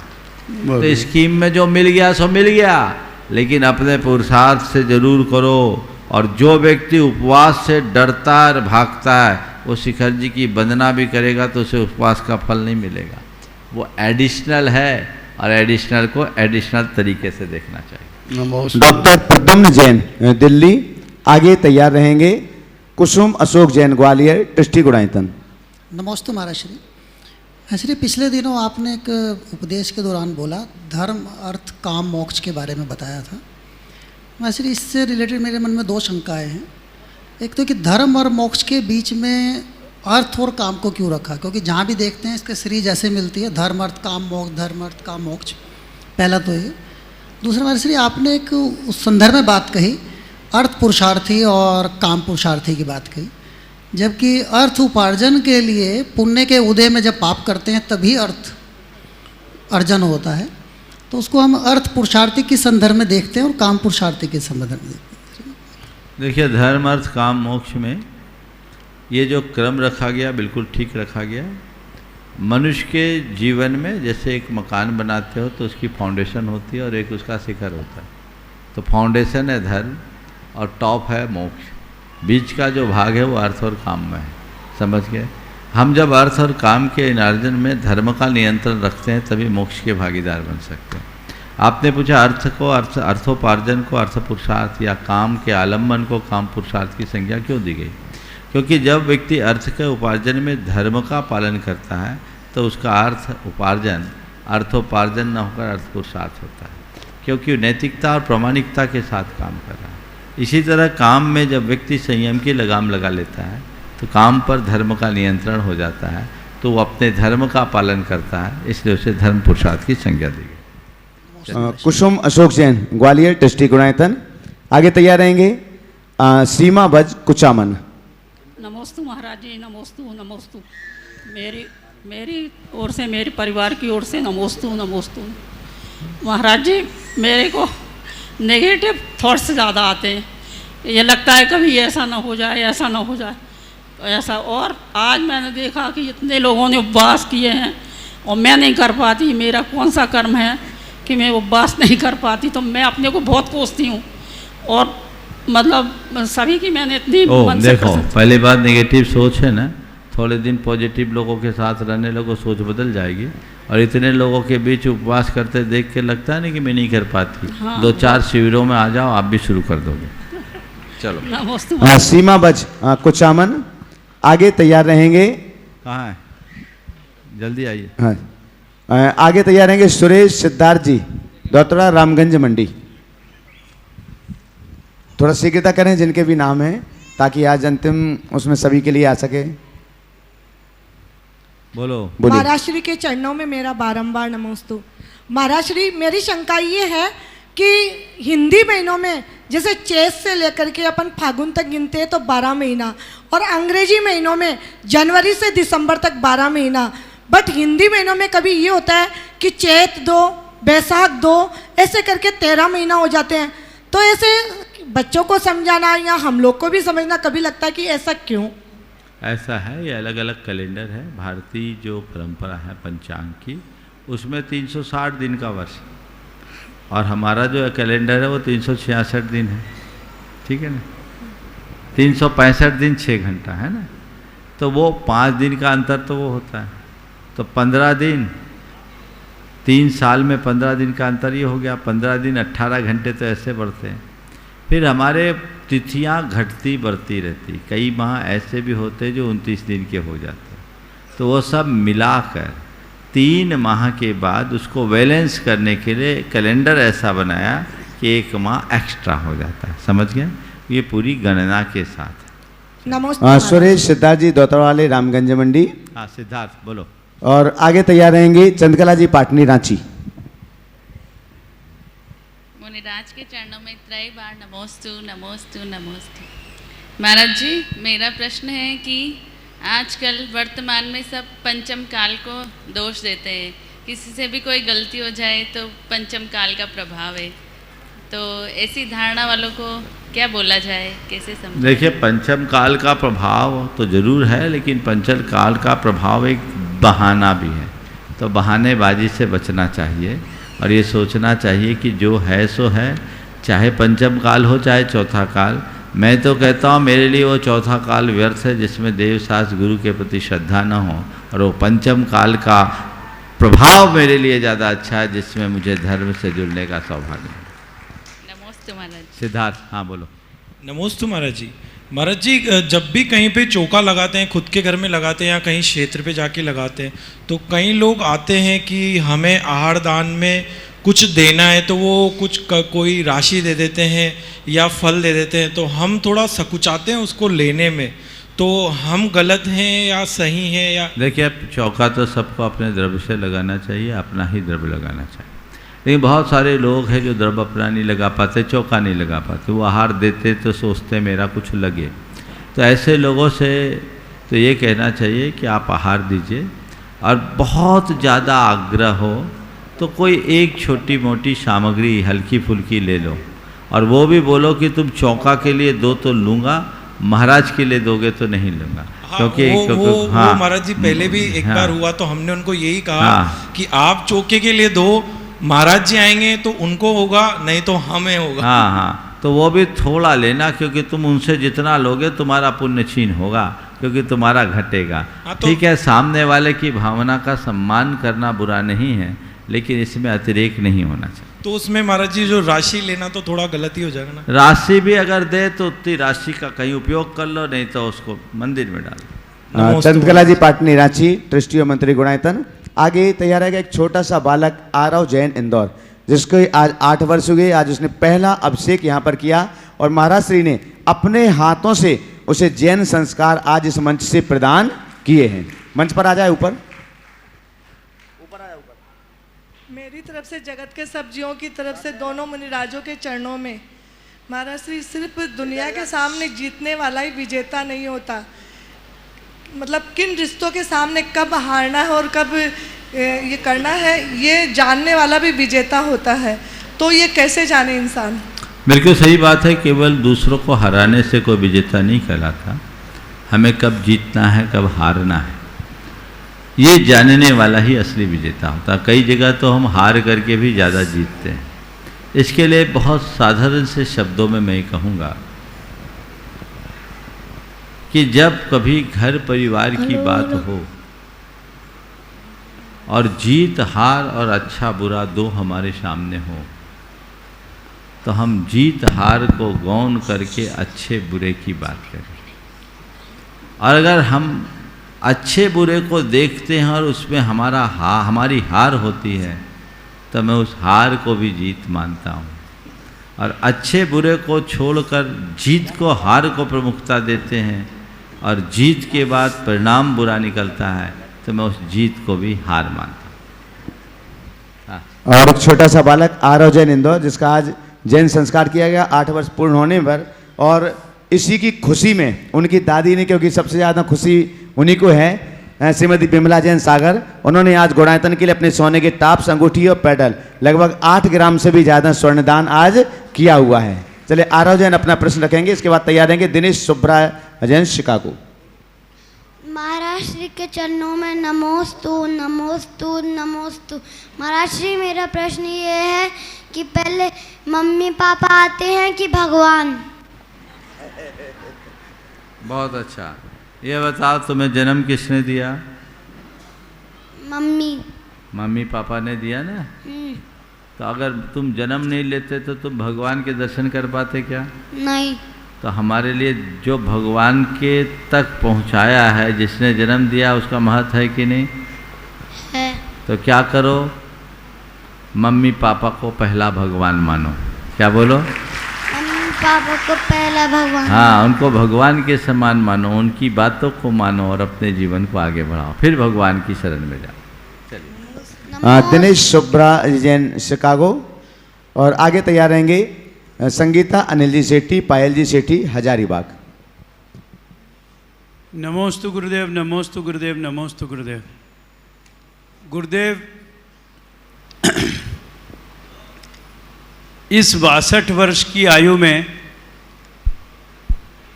तो स्कीम में जो मिल गया सो मिल गया, लेकिन अपने पुरुषार्थ से जरूर करो। और जो व्यक्ति उपवास से डरता है, भागता है, वो शिखर जी की वंदना भी करेगा तो उसे उपवास का फल नहीं मिलेगा। वो एडिशनल है और एडिशनल को एडिशनल तरीके से देखना चाहिए।
डॉक्टर प्रद्युम्न जैन दिल्ली आगे तैयार रहेंगे। कुसुम अशोक जैन ग्वालियर ट्रस्टी गुड़ाईतन।
नमस्ते महाराज श्री। श्री पिछले दिनों आपने एक उपदेश के दौरान बोला धर्म अर्थ काम मोक्ष के बारे में बताया था। महाराज श्री इससे रिलेटेड मेरे मन में दो शंकाएं हैं। एक तो कि धर्म और मोक्ष के बीच में अर्थ और काम को क्यों रखा, क्योंकि जहाँ भी देखते हैं इसके श्री जैसे मिलती है धर्म अर्थ काम मोक्ष, धर्म अर्थ काम मोक्ष। पहला तो ये। दूसरा महाराज श्री आपने एक उस संदर्भ में बात कही अर्थ पुरुषार्थी और काम पुरुषार्थी की बात कही, जबकि अर्थ उपार्जन के लिए पुण्य के उदय में जब पाप करते हैं तभी अर्थ अर्जन होता है। तो उसको हम अर्थ पुरुषार्थी के संदर्भ में देखते हैं और काम पुरुषार्थी के संदर्भ में देखते हैं।
देखिए धर्म अर्थ काम मोक्ष में ये जो क्रम रखा गया बिल्कुल ठीक रखा गया। मनुष्य के जीवन में जैसे एक मकान बनाते हो तो उसकी फाउंडेशन होती है और एक उसका शिखर होता है। तो फाउंडेशन है धर्म और टॉप है मोक्ष, बीच का जो भाग है वो अर्थ और काम में है। समझ गए। हम जब अर्थ और काम के इनार्जन में धर्म का नियंत्रण रखते हैं तभी मोक्ष के भागीदार बन सकते हैं। आपने पूछा अर्थ को अर्थोपार्जन को अर्थ पुरुषार्थ या काम के आलम्बन को काम पुरुषार्थ की संज्ञा क्यों दी गई? क्योंकि जब व्यक्ति अर्थ के उपार्जन में धर्म का पालन करता है तो उसका अर्थ उपार्जन अर्थोपार्जन न होकर अर्थ पुरुषार्थ होता है, क्योंकि नैतिकता और प्रामाणिकता के साथ काम कर रहा है। इसी तरह काम में जब व्यक्ति संयम की लगाम लगा लेता है तो काम पर धर्म का नियंत्रण हो जाता है, तो वो अपने धर्म का पालन करता है, इसलिए उसे धर्म पुरुषार्थ की संज्ञा दी गई।
कुसुम अशोक जैन ग्वालियर ट्रस्टी गुणायतन आगे तैयार रहेंगे। सीमा बज कुचामन।
नमोस्तु महाराज जी, नमोस्तु नमोस्तु। मेरी ओर से, मेरे परिवार की ओर से नमोस्तु नमोस्तु। महाराज जी मेरे को नेगेटिव थॉट्स ज़्यादा आते हैं, ये लगता है कभी ऐसा ना हो जाए, ऐसा ना हो जाए, ऐसा। और आज मैंने देखा कि इतने लोगों ने उपवास किए हैं और मैं नहीं कर पाती। मेरा कौन सा कर्म है कि मैं उपवास नहीं कर पाती? तो मैं अपने को बहुत कोसती हूँ और मतलब सभी की मैंने इतनी
देखो पहली बात नेगेटिव सोच है ना, थोड़े दिन पॉजिटिव लोगों के साथ रहने लगो, सोच बदल जाएगी। और इतने लोगों के बीच उपवास करते देख के लगता है ना कि मैं नहीं कर पाती। हाँ, 2-4 शिविरों में आ जाओ, आप भी शुरू कर दोगे। चलो
सीमा बज कुचामन आगे तैयार रहेंगे।
कहाँ है? जल्दी आइए।
हाँ आगे तैयार रहेंगे। सुरेश सिद्धार्थ जी दौतरा रामगंज मंडी। थोड़ा शीघ्रता करें जिनके भी नाम हैं, ताकि आज अंतिम उसमें सभी के लिए आ सके।
बोलो।
महाराज श्री के चरणों में मेरा बारंबार नमोस्तु। महाराज श्री मेरी शंका ये है कि हिंदी महीनों में जैसे चैत से लेकर के अपन फागुन तक गिनते हैं तो 12 महीना, और अंग्रेजी महीनों में जनवरी से दिसंबर तक 12 महीना, बट हिंदी महीनों में कभी ये होता है कि चैत 2, बैसाख 2, ऐसे करके 13 महीना हो जाते हैं। तो ऐसे बच्चों को समझाना या हम लोग को भी समझना कभी लगता है कि ऐसा क्यों?
ऐसा है, ये अलग अलग कैलेंडर है। भारतीय जो परंपरा है पंचांग की, उसमें 360 दिन का वर्ष, और हमारा जो कैलेंडर है वो 366 दिन है, ठीक है ना। 365 दिन 6 घंटा है ना, तो वो 5 दिन का अंतर तो वो होता है, तो 15 दिन, 3 साल में 15 दिन का अंतर ये हो गया। 15 दिन 18 घंटे तो ऐसे बढ़ते हैं। फिर हमारे तिथियां घटती बढ़ती रहती, कई माह ऐसे भी होते जो 29 दिन के हो जाते, तो वो सब मिलाकर 3 माह के बाद उसको बैलेंस करने के लिए कैलेंडर ऐसा बनाया कि 1 माह एक्स्ट्रा हो जाता है, समझ गए? ये पूरी गणना के साथ।
नमस्ते।
सुरेश सिद्धार्थ जी दौतरवाले रामगंज मंडी।
हाँ सिद्धार्थ बोलो।
और आगे तैयार रहेंगे चंद्रकला जी पाटनी रांची।
मुनिराज के चरणों में त्रय बार नमोस्तु नमोस्तु नमोस्तु। महाराज जी, मेरा प्रश्न है कि आजकल वर्तमान में सब पंचम काल को दोष देते हैं, किसी से भी कोई गलती हो जाए तो पंचम काल का प्रभाव है, तो ऐसी धारणा वालों को क्या बोला जाए, कैसे समझें?
देखिए, पंचम काल का प्रभाव तो जरूर है, लेकिन पंचम काल का प्रभाव एक बहाना भी है, तो बहानेबाजी से बचना चाहिए और ये सोचना चाहिए कि जो है सो है, चाहे पंचम काल हो चाहे चौथा काल। मैं तो कहता हूँ मेरे लिए वो चौथा काल व्यर्थ है जिसमें देव शास्त्र गुरु के प्रति श्रद्धा न हो, और वो पंचम काल का प्रभाव मेरे लिए ज़्यादा अच्छा है जिसमें मुझे धर्म से जुड़ने का सौभाग्य है।
नमोस्तु महाराज।
सिद्धार्थ, हाँ बोलो।
नमोस्तु महाराज जी। महाराज जी, जब भी कहीं पे चौका लगाते हैं, खुद के घर में लगाते हैं या कहीं क्षेत्र पे जाके लगाते हैं, तो कई लोग आते हैं कि हमें आहार दान में कुछ देना है, तो वो कुछ कोई राशि दे देते हैं या फल दे देते हैं, तो हम थोड़ा सकुचाते हैं उसको लेने में, तो हम गलत हैं या सही हैं? या
देखिए, चौका तो सबको अपने द्रव्य से लगाना चाहिए, अपना ही द्रव्य लगाना चाहिए, लेकिन बहुत सारे लोग हैं जो द्रव्य अपना नहीं लगा पाते, चौका नहीं लगा पाते, वो आहार देते तो सोचते मेरा कुछ लगे। तो ऐसे लोगों से तो ये कहना चाहिए कि आप आहार दीजिए, और बहुत ज़्यादा आग्रह हो तो कोई एक छोटी मोटी सामग्री हल्की फुल्की ले लो, और वो भी बोलो कि तुम चौका के लिए दो तो लूँगा, महाराज के लिए दोगे तो नहीं लूँगा। क्योंकि
वो महाराज जी पहले भी एक बार हुआ, तो हमने उनको यही कहा कि आप चौके के लिए दो, महाराज जी आएंगे तो उनको होगा, नहीं तो हमें होगा।
हाँ, तो वो भी थोड़ा लेना, क्योंकि तुम उनसे जितना लोगे तुम्हारा पुण्य छीन होगा, क्योंकि तुम्हारा घटेगा। ठीक है, सामने वाले की भावना का सम्मान करना बुरा नहीं है, लेकिन इसमें अतिरेक नहीं होना चाहिए।
तो उसमें महाराज जी जो राशि लेना तो थोड़ा गलत ही हो जाएगा ना।
राशि भी अगर दे तो उतनी राशि का कहीं उपयोग कर लो, नहीं तो उसको मंदिर में डालो।
चंद्रकला जी पाटनी रांची, ट्रस्टी मंत्री गुणायतन। आगे तैयार है एक छोटा सा बालक आरव जैन इंदौर, जिसको आज 8 वर्ष हुए। आज उसने पहला अभिषेक यहाँ पर किया और महाराज श्री ने अपने हाथों से उसे जैन संस्कार आज इस मंच से प्रदान किए हैं। मंच पर आ जाए, ऊपर
मेरी तरफ से जगत के सब जीवों की तरफ से दोनों मुनिराजों के चरणों में महाराज श्री, सिर्फ दुनिया के सामने जीतने वाला ही विजेता नहीं होता, मतलब किन रिश्तों के सामने कब हारना है और कब ये करना है, ये जानने वाला भी विजेता होता है। तो ये कैसे जाने इंसान?
बिल्कुल सही बात है, केवल दूसरों को हराने से कोई विजेता नहीं कहलाता, हमें कब जीतना है कब हारना है ये जानने वाला ही असली विजेता होता है। कई जगह तो हम हार करके भी ज़्यादा जीतते हैं। इसके लिए बहुत साधारण से शब्दों में मैं कहूँगा कि जब कभी घर परिवार की बात हो और जीत हार और अच्छा बुरा दो हमारे सामने हो, तो हम जीत हार को गौन करके अच्छे बुरे की बात करें। और अगर हम अच्छे बुरे को देखते हैं और उसमें हमारी हार होती है, तो मैं उस हार को भी जीत मानता हूँ। और अच्छे बुरे को छोड़कर जीत को, हार को प्रमुखता देते हैं और जीत के बाद परिणाम बुरा निकलता है, तो मैं उस जीत को भी हार मानता हूँ।
और एक छोटा सा बालक आरव जैन इंदौर, जिसका आज जैन संस्कार किया गया 8 वर्ष पूर्ण होने पर। और इसी की खुशी में उनकी दादी ने, क्योंकि सबसे ज़्यादा खुशी उन्हीं को है, श्रीमती विमला जैन सागर, उन्होंने आज गुणायतन के लिए अपने सोने के टाप्स, अंगूठी और पेडल लगभग 8 ग्राम से भी ज़्यादा स्वर्णदान आज किया हुआ है। चलिए आरव जैन अपना प्रश्न रखेंगे, इसके बाद तैयार रहेंगे दिनेश सुब्रा जैन शिकागो।
महाराज श्री के चरणों में नमोस्तु नमोस्तु नमोस्तु। महाराज श्री, मेरा प्रश्न ये है कि पहले मम्मी पापा आते हैं कि भगवान?
बहुत अच्छा। ये बताओ, तुम्हें जन्म किसने दिया?
मम्मी।
मम्मी पापा ने दिया ना। तो अगर तुम जन्म नहीं लेते तो तुम भगवान के दर्शन कर पाते क्या?
नहीं।
तो हमारे लिए जो भगवान के तक पहुंचाया है, जिसने जन्म दिया, उसका महत्व है कि नहीं?
है।
तो क्या करो, मम्मी पापा को पहला भगवान मानो। क्या बोलो?
मम्मी पापा को पहला भगवान।
हाँ, उनको भगवान के समान मानो, उनकी बातों को मानो और अपने जीवन को आगे बढ़ाओ, फिर भगवान की शरण में जाओ।
दिनेश सुब्रा जैन शिकागो। और आगे तैयार रहेंगे संगीता अनिल जी सेठी, पायल जी सेठी, हजारीबाग।
नमोस्तु गुरुदेव, नमोस्तु गुरुदेव, नमोस्तु गुरुदेव। गुरुदेव, इस 62 वर्ष की आयु में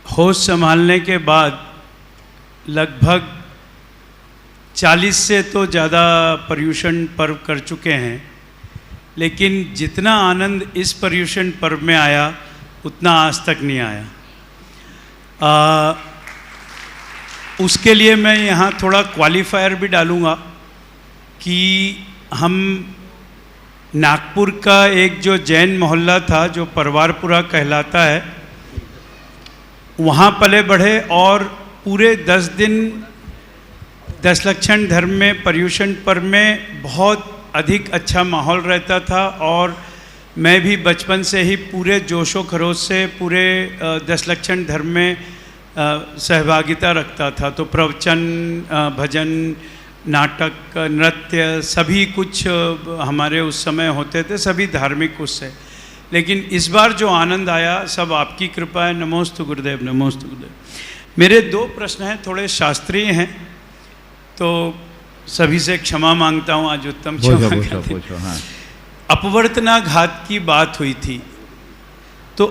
होश संभालने के बाद लगभग 40 से तो ज़्यादा पर्युषण पर्व कर चुके हैं, लेकिन जितना आनंद इस पर्युषण पर्व में आया उतना आज तक नहीं आया। उसके लिए मैं यहाँ थोड़ा क्वालिफायर भी डालूँगा कि हम नागपुर का एक जो जैन मोहल्ला था, जो परवारपुरा कहलाता है, वहाँ पले बढ़े और पूरे 10 दिन दशलक्षण धर्म में पर्युषण पर्व में बहुत अधिक अच्छा माहौल रहता था। और मैं भी बचपन से ही पूरे जोशो खरोश से पूरे दशलक्षण धर्म में सहभागिता रखता था। तो प्रवचन, भजन, नाटक, नृत्य सभी कुछ हमारे उस समय होते थे, सभी धार्मिक उससे। लेकिन इस बार जो आनंद आया सब आपकी कृपा है। नमोस्तु गुरुदेव, नमोस्तु गुरुदेव। मेरे 2 प्रश्न हैं, थोड़े शास्त्रीय हैं, तो सभी से क्षमा मांगता हूँ, आज उत्तम क्षमा। हाँ। अपवर्तनाघात की बात हुई थी, तो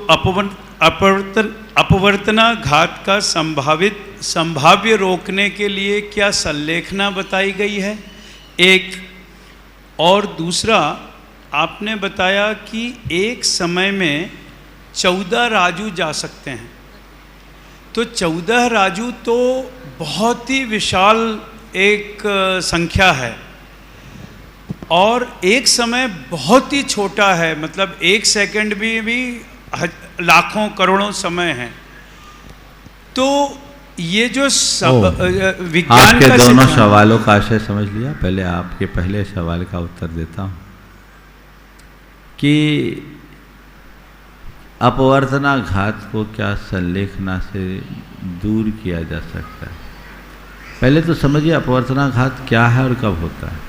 अपवर्तनाघात का संभाव्य रोकने के लिए क्या संलेखना बताई गई है? एक और दूसरा, आपने बताया कि एक समय में 14 राजू जा सकते हैं, तो 14 राजू तो बहुत ही विशाल एक संख्या है और एक समय बहुत ही छोटा है, मतलब 1 सेकंड भी लाखों करोड़ों समय है। तो ये जो विज्ञान
आपके दोनों सवालों का आशय समझ लिया। पहले आपके पहले सवाल का उत्तर देता हूँ कि अपवर्तनाघात को क्या संलेखना से दूर किया जा सकता है। पहले तो समझिए अपवर्तनाघात क्या है और कब होता है।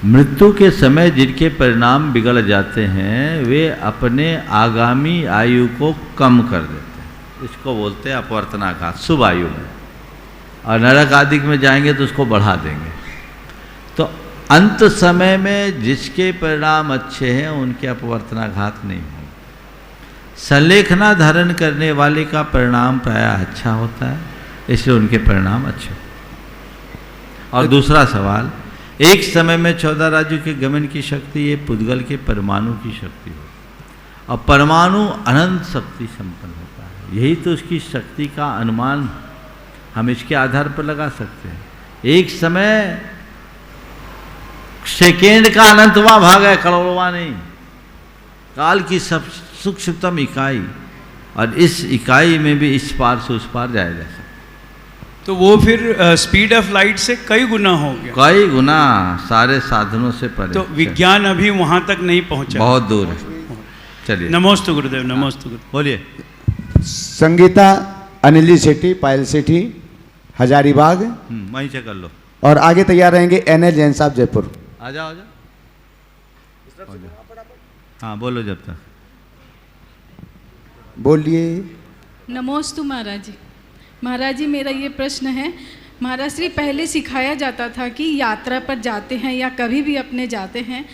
मृत्यु के समय जिनके परिणाम बिगड़ जाते हैं वे अपने आगामी आयु को कम कर देते हैं, इसको बोलते हैं अपवर्तनाघात। शुभ आयु में और नरक आदि में जाएंगे तो उसको बढ़ा देंगे। तो अंत समय में जिसके परिणाम अच्छे हैं उनके अपवर्तनाघात नहीं होंगे। संलेखना धारण करने वाले का परिणाम प्रायः अच्छा होता है, इसलिए उनके परिणाम अच्छे। और दूसरा सवाल, एक समय में 14 राजू के गमन की शक्ति ये पुद्गल के परमाणु की शक्ति हो और परमाणु अनंत शक्ति संपन्न होता है। यही तो उसकी शक्ति का अनुमान हम इसके आधार पर लगा सकते हैं। एक समय सेकेंड का अनंतवां भाग है, करोड़वां नहीं। काल की सब सूक्ष्मतम इकाई, और इस इकाई में भी इस पार से उस पार जाया जा सकता।
तो वो फिर स्पीड ऑफ लाइट से कई गुना हो गया,
कई गुना, सारे साधनों से परे।
तो विज्ञान अभी वहां तक नहीं पहुंचा,
बहुत दूर है। चलिए,
नमोस्तु गुरुदेव, नमोस्तु गुरुदेव।
बोलिए।
संगीता अनिल जी सेठी, पायल सेठी, हजारीबाग।
वहीं से कर लो।
और आगे तैयार रहेंगे NL जैन साहब, जयपुर।
आ जाओ, आ जाओ। हाँ बोलो जब तक।
बोलिए।
नमोस्तु महाराज जी। महाराज जी, मेरा ये प्रश्न है, महाराज श्री पहले सिखाया जाता था कि यात्रा पर जाते हैं या कभी भी अपने जाते हैं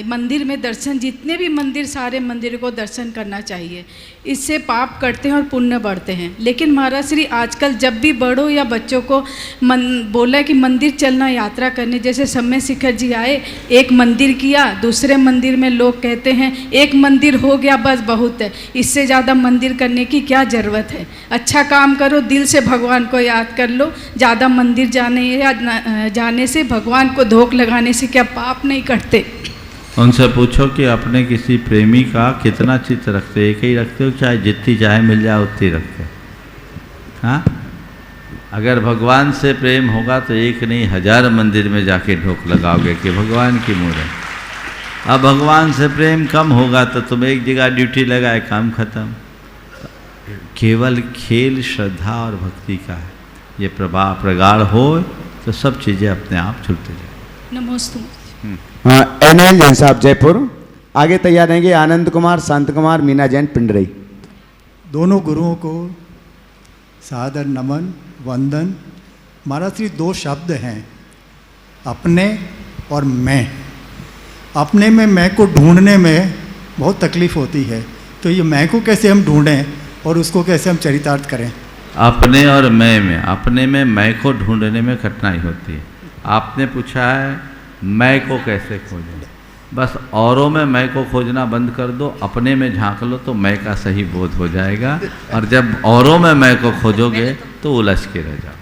मंदिर में दर्शन, जितने भी मंदिर, सारे मंदिर को दर्शन करना चाहिए, इससे पाप कटते हैं और पुण्य बढ़ते हैं। लेकिन महाराज श्री आजकल जब भी बड़ों या बच्चों को बोला कि मंदिर चलना, यात्रा करने, जैसे समय शिखर जी आए, एक मंदिर किया, दूसरे मंदिर में लोग कहते हैं एक मंदिर हो गया बस बहुत है, इससे ज़्यादा मंदिर करने की क्या ज़रूरत है। अच्छा काम करो, दिल से भगवान को याद कर लो, ज़्यादा मंदिर जाने से, भगवान को धोख लगाने से क्या पाप नहीं कटते।
उनसे पूछो कि अपने किसी प्रेमी का कितना चित्त रखते, एक ही रखते हो, चाहे जितनी चाहे मिल जाए उतनी रखते हो। हाँ, अगर भगवान से प्रेम होगा तो एक नहीं 1000 मंदिर में जाके ढोक लगाओगे कि भगवान की मूर्त। अब भगवान से प्रेम कम होगा तो तुम एक जगह ड्यूटी लगाए, काम खत्म। केवल खेल श्रद्धा और भक्ति का है, ये प्रगाढ़ हो तो सब चीज़ें अपने आप छूटते जाए।
नमोस्तु।
एनएल जैन साहब जयपुर। आगे तैयार रहेंगे आनंद कुमार, शांत कुमार, मीना जैन पिंडरई।
दोनों गुरुओं को सादर नमन वंदन। महाराज श्री 2 शब्द हैं, अपने और मैं। अपने में मैं को ढूंढने में बहुत तकलीफ होती है, तो ये मैं को कैसे हम ढूंढें और उसको कैसे हम चरितार्थ करें।
अपने और मैं में, अपने में मैं को ढूंढने में कठिनाई होती है। आपने पूछा है मैं को कैसे खोजें, बस औरों में मैं को खोजना बंद कर दो, अपने में झांक लो तो मैं का सही बोध हो जाएगा। और जब औरों में मैं को खोजोगे तो उलझ के रह जाओ।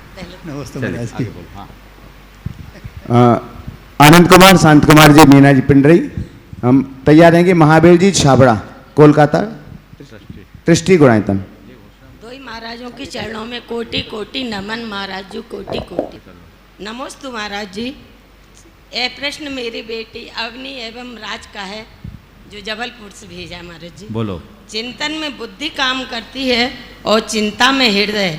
आनंद कुमार, शांत कुमार जी, मीना जी पिंडरई। हम तैयार रहेंगे महावीर जी छाबड़ा, कोलकाता, दृष्टि गुणायतन।
दो ही महाराजों के चरणों में कोटि कोटि नमन महाराज जी, कोटि कोटि नमोस्तु महाराज जी। यह प्रश्न मेरी बेटी अवनी एवं राज का है, जो जबलपुर से भेजा महाराज जी।
बोलो।
चिंतन में बुद्धि काम करती है और चिंता में हृदय।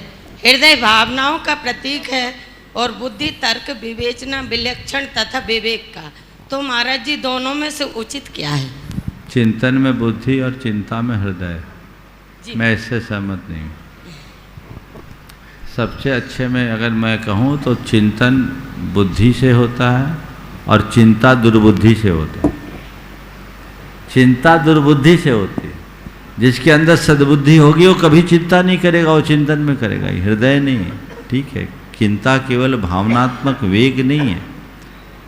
हृदय भावनाओं का प्रतीक है और बुद्धि तर्क, विवेचना, विलक्षण तथा विवेक का। तो महाराज जी दोनों में से उचित क्या है?
चिंतन में बुद्धि और चिंता में हृदय, मैं इससे सहमत नहीं हूँ। सबसे अच्छे में अगर मैं कहूँ तो चिंतन बुद्धि से होता है और चिंता दुर्बुद्धि से होता है। चिंता दुर्बुद्धि से होती है। जिसके अंदर सद्बुद्धि होगी वो कभी चिंता नहीं करेगा, वो चिंतन में करेगा, हृदय नहीं है। ठीक है, चिंता केवल भावनात्मक वेग नहीं है।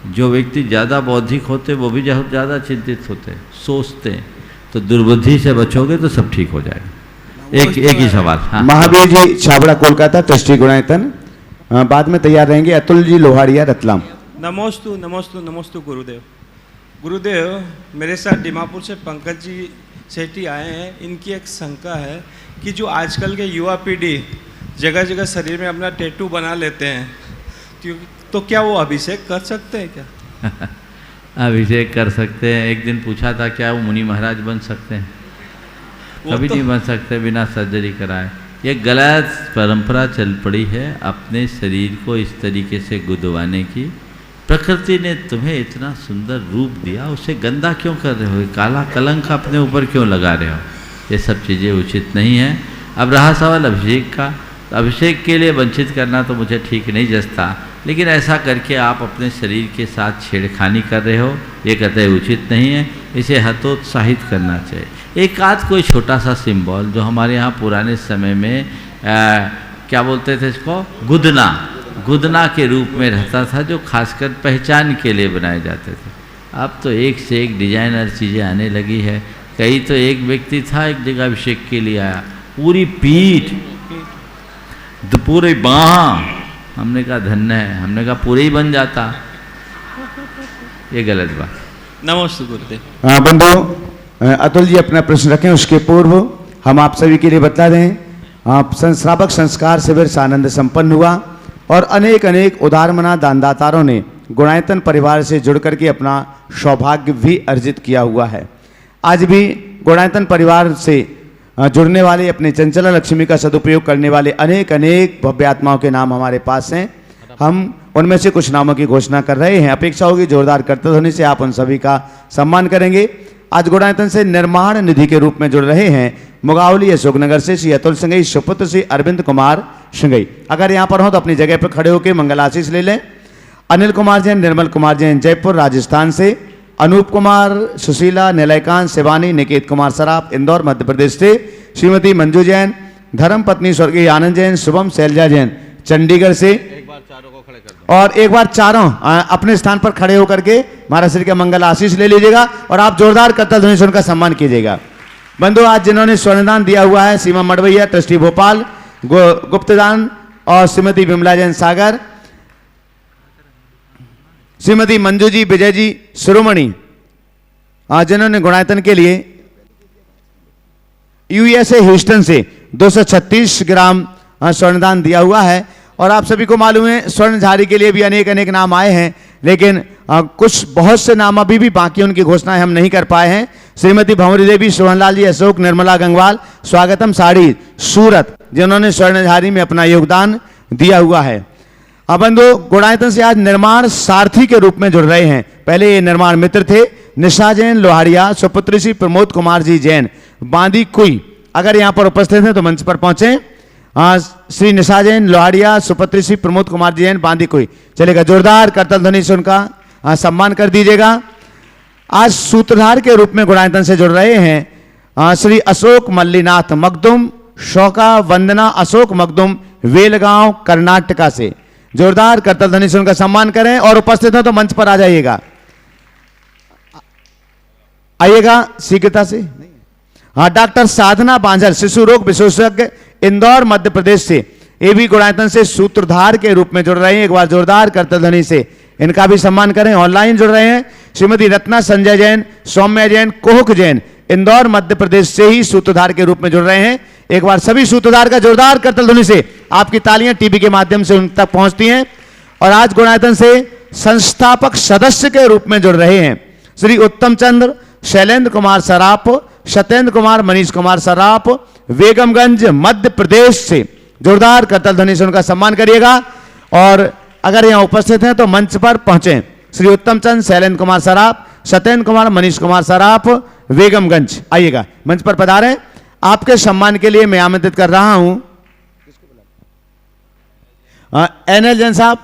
जो व्यक्ति ज़्यादा बौद्धिक होते वो भी ज़्यादा चिंतित होते, सोचते हैं। तो दुर्बुद्धि से बचोगे तो सब ठीक हो जाएगा। एक ही सवाल। हाँ,
महावीर जी छाबड़ा, कोलकाता, दृष्टि गुणायतन। बाद में तैयार रहेंगे अतुल जी लोहारिया, रतलाम।
नमोस्तु नमोस्तु नमोस्तु गुरुदेव। गुरुदेव, मेरे साथ दीमापुर से पंकज जी सेठी आए हैं। इनकी एक शंका है कि जो आजकल के युवा पीढ़ी जगह जगह शरीर में अपना टैटू बना लेते हैं, तो क्या वो अभिषेक कर सकते हैं क्या?
अभिषेक कर सकते हैं। एक दिन पूछा था क्या वो मुनि महाराज बन सकते हैं? कभी नहीं बन सकते बिना सर्जरी कराए। ये गलत परंपरा चल पड़ी है अपने शरीर को इस तरीके से गुदवाने की। प्रकृति ने तुम्हें इतना सुंदर रूप दिया, उसे गंदा क्यों कर रहे हो? काला कलंक अपने ऊपर क्यों लगा रहे हो? ये सब चीज़ें उचित नहीं है। अब रहा सवाल अभिषेक का, तो अभिषेक के लिए वंचित करना तो मुझे ठीक नहीं जचता, लेकिन ऐसा करके आप अपने शरीर के साथ छेड़खानी कर रहे हो, ये कतई उचित नहीं है। इसे हतोत्साहित करना चाहिए। एक आध कोई छोटा सा सिंबल जो हमारे यहाँ पुराने समय में क्या बोलते थे इसको, गुदना के रूप में रहता था, जो खासकर पहचान के लिए बनाए जाते थे। अब तो एक से एक डिजाइनर चीज़ें आने लगी है। कई तो एक व्यक्ति था एक जगह अभिषेक के लिए आया, पूरी पीठ, पूरे बाँह, हमने कहा धन्य है, हमने कहा पूरे ही बन जाता। ये गलत बात।
नमस्ते गुरुदेव।
हाँ बंधु, अतुल जी अपना प्रश्न रखें। उसके पूर्व हम आप सभी के लिए बता दें, आप श्रावक संस्कार शिविर सानंद संपन्न हुआ और अनेक अनेक उदारमना दानदातारों ने गुणायतन परिवार से जुड़ करके अपना सौभाग्य भी अर्जित किया हुआ है। आज भी गुणायतन परिवार से जुड़ने वाले, अपने चंचला लक्ष्मी का सदुपयोग करने वाले अनेक अनेक भव्य आत्माओं के नाम हमारे पास हैं। हम उनमें से कुछ नामों की घोषणा कर रहे हैं। अपेक्षा होगी जोरदार करतध्वनि से आप उन सभी का सम्मान करेंगे। आज गुणायतन से निर्माण निधि के रूप में जुड़ रहे हैं मुगावली अशोकनगर से श्री अतुल सिंघई, सुपुत्र श्री अरविंद कुमार सिंघई। अगर यहाँ पर हो तो अपनी जगह पर खड़े होकर मंगल आशीष ले लें। अनिल कुमार जैन, निर्मल कुमार जैन जयपुर राजस्थान से, अनूप कुमार, सुशीला, निलयकांत, शिवानी, निकेत कुमार सराफ इंदौर मध्य प्रदेश से, श्रीमती मंजू जैन, धर्म पत्नी स्वर्गीय आनंद जैन, शुभम शैलजा जैन चंडीगढ़ से। और एक बार चारों अपने स्थान पर खड़े होकर के महाराज श्री का मंगल आशीष ले लीजिएगा और आप जोरदार करतल ध्वनि से उनका सम्मान कीजिएगा। बंधु, आज जिन्होंने स्वर्णदान दिया हुआ है सीमा मडवैया ट्रस्टी भोपाल, गुप्तदान और श्रीमती विमला जैन सागर, श्रीमती मंजू जी, विजय जी शिरोमणि, जिन्होंने गुणायतन के लिए यूएसए ह्यूस्टन से 236 ग्राम स्वर्णदान दिया हुआ है। और आप सभी को मालूम है स्वर्णधारी के लिए भी अनेक अनेक नाम आए हैं, लेकिन कुछ बहुत से नाम अभी भी बाकी, उनकी घोषणाएं हम नहीं कर पाए हैं। श्रीमती भंवरी देवी, सोहनलाल जी अशोक, निर्मला गंगवाल, स्वागतम साड़ी सूरत, जिन्होंने स्वर्णधारी में अपना योगदान दिया हुआ है। अब बंधु, गुणायतन से आज निर्माण सारथी के रूप में जुड़ रहे हैं। पहले ये निर्माण मित्र थे निशा जैन लोहाड़िया, सुपुत्री श्री प्रमोद कुमार जी जैन बांदी कुई। अगर यहाँ पर उपस्थित हैं तो मंच पर पहुंचे। श्री निशा जैन लोहाड़िया, सुपुत्री श्री प्रमोद कुमार जी जैन बांदी कुई। चलेगा, जोरदार करतल ध्वनि से उनका सम्मान कर दीजिएगा। आज सूत्रधार के रूप में गुणायतन से जुड़ रहे हैं श्री अशोक मल्लीनाथ मखदुम, शौका वंदना अशोक मखदुम, वेलगांव कर्नाटका से। जोरदार करतल ध्वनि से उनका सम्मान करें और उपस्थित हो तो मंच पर आ जाइएगा। आइएगा शीघ्रता से। हाँ, डॉक्टर साधना बांझल, शिशु रोग विशेषज्ञ इंदौर मध्य प्रदेश से, ये भी गुणायतन से सूत्रधार के रूप में जुड़ रहे हैं। एक बार जोरदार करतल ध्वनि से इनका भी सम्मान करें। ऑनलाइन जुड़ रहे हैं श्रीमती रत्ना संजय जैन, सौम्या जैन, कोहक जैन इंदौर मध्य प्रदेश से ही सूत्रधार के रूप में जुड़ रहे हैं। एक बार सभी सूत्रधार का जोरदार करतल ध्वनि से आपकी तालियां टीवी के माध्यम से उन तक पहुंचती हैं। और आज गुणायतन से संस्थापक सदस्य के रूप में जुड़ रहे हैं श्री उत्तम चंद्र, शैलेंद्र कुमार सराफ, सत्येंद्र कुमार, मनीष कुमार सराफ, बेगमगंज मध्य प्रदेश से। जोरदार करतल ध्वनि से उनका सम्मान करिएगा। और अगर यहाँ उपस्थित हैं तो मंच पर पहुंचे। श्री उत्तम चंद, शैलेंद्र कुमार सराफ, सत्येंद्र कुमार, मनीष कुमार सराफ, बेगमगंज, आइएगा मंच पर पधारें। आपके सम्मान के लिए मैं आमंत्रित कर रहा हूं एनएल जैन साहब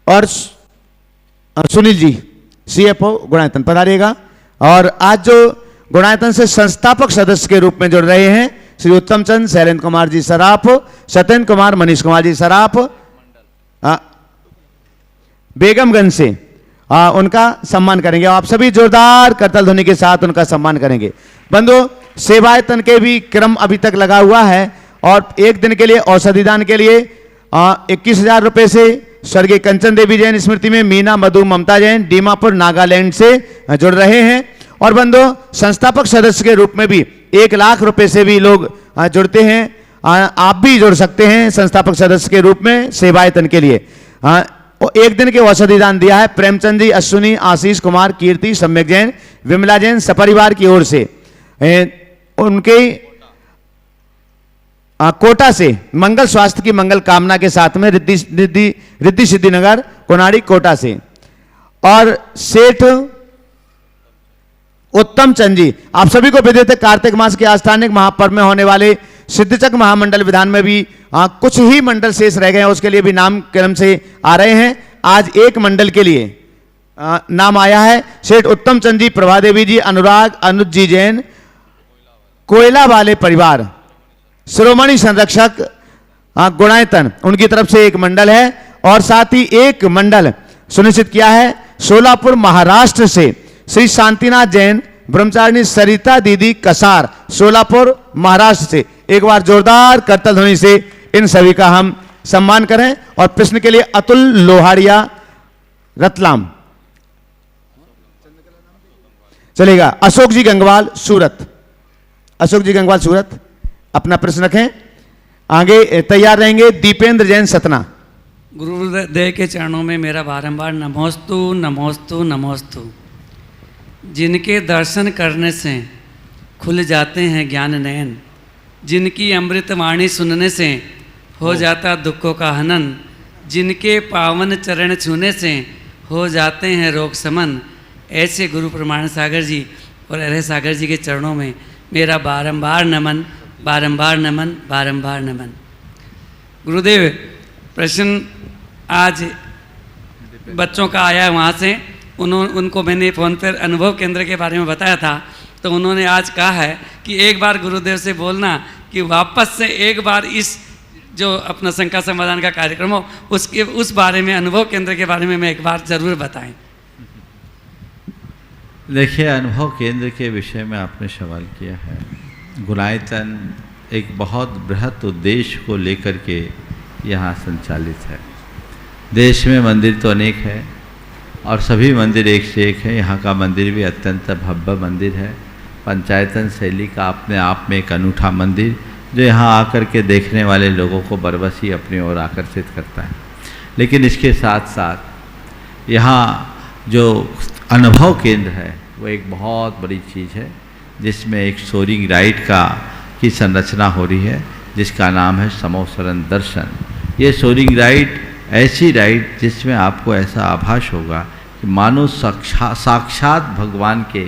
और सुनील जी, सीएफओ गुणायतन, पधारिएगा। और आज जो गुणायतन से संस्थापक सदस्य के रूप में जुड़ रहे हैं श्री उत्तम चंद, शैलेंद्र कुमार जी सराफ, सत्येंद्र कुमार, मनीष कुमार जी सराफ, बेगमगंज से, उनका सम्मान करेंगे। आप सभी जोरदार करतल ध्वनि के साथ उनका सम्मान करेंगे। बंधु, सेवायतन के भी क्रम अभी तक लगा हुआ है और एक दिन के लिए औषधि दान के लिए 21,000 रुपये से स्वर्गीय कंचन देवी जैन स्मृति में मीना मधु ममता जैन दीमापुर नागालैंड से जुड़ रहे हैं। और बंधु, संस्थापक सदस्य के रूप में भी 1 लाख रुपए से भी लोग जुड़ते हैं। आप भी जुड़ सकते हैं संस्थापक सदस्य के रूप में सेवायतन के लिए। एक दिन के औषधि दान दिया है प्रेमचंद जी, अश्विनी, आशीष कुमार, कीर्ति, सम्यक जैन, विमला जैन सपरिवार की ओर से। उनके कोटा से मंगल स्वास्थ्य की मंगल कामना के साथ में रिद्धि सिद्धिनगर कोनाड़ी कोटा से। और सेठ उत्तम चंद जी, आप सभी को विदित है कार्तिक मास के आस्थानिक महापर्व में होने वाले सिद्धचक महामंडल विधान में भी कुछ ही मंडल शेष रह गए हैं, उसके लिए भी नाम क्रम से आ रहे हैं। आज एक मंडल के लिए नाम आया है सेठ उत्तम चंद जी, प्रभा देवी जी, अनुराग, अनुज जी जैन, कोयला वाले परिवार, शिरोमणि संरक्षक गुणायतन, उनकी तरफ से एक मंडल है। और साथ ही एक मंडल सुनिश्चित किया है सोलापुर महाराष्ट्र से श्री शांतिनाथ जैन, ब्रह्मचारिणी सरिता दीदी कसार, सोलापुर महाराष्ट्र से। एक बार जोरदार करतल ध्वनि से इन सभी का हम सम्मान करें। और प्रश्न के लिए अतुल लोहाड़िया रतलाम, चलेगा। अशोक जी गंगवाल सूरत, अशोक जी गंगवाल सूरत, अपना प्रश्न रखें, आगे तैयार रहेंगे। दीपेंद्र जैन सतना।
गुरुदेव के चरणों में मेरा बारंबार नमोस्तु नमोस्तु नमोस्तु। जिनके दर्शन करने से खुल जाते हैं ज्ञान नयन, जिनकी अमृत वाणी सुनने से हो जाता दुखों का हनन, जिनके पावन चरण छूने से हो जाते हैं रोग समन, ऐसे गुरु प्रमाण सागर जी और अरय सागर जी के चरणों में मेरा बारंबार नमन, बारंबार नमन, बारंबार नमन। गुरुदेव, प्रश्न आज बच्चों का आया है वहाँ से, उनको मैंने फ़ोन पर अनुभव केंद्र के बारे में बताया था, तो उन्होंने आज कहा है कि एक बार गुरुदेव से बोलना कि वापस से एक बार इस जो अपना शंका समाधान का कार्यक्रम हो उसके उस बारे में, अनुभव केंद्र के बारे में मैं एक बार ज़रूर बताएं।
देखिए, अनुभव केंद्र के विषय में आपने सवाल किया है। गुणायतन एक बहुत बृहत उद्देश्य को लेकर के यहाँ संचालित है। देश में मंदिर तो अनेक है और सभी मंदिर एक से एक है। यहाँ का मंदिर भी अत्यंत भव्य मंदिर है, पंचायतन शैली का अपने आप में एक अनूठा मंदिर, जो यहाँ आकर के देखने वाले लोगों को बरबसी अपनी ओर आकर्षित करता है। लेकिन इसके साथ साथ यहाँ जो अनुभव केंद्र है वो एक बहुत बड़ी चीज़ है, जिसमें एक सोरिंग राइड की संरचना हो रही है, जिसका नाम है समोसरण दर्शन। ये सोरिंग राइड ऐसी राइड जिसमें आपको ऐसा आभास होगा कि मानो साक्षात भगवान के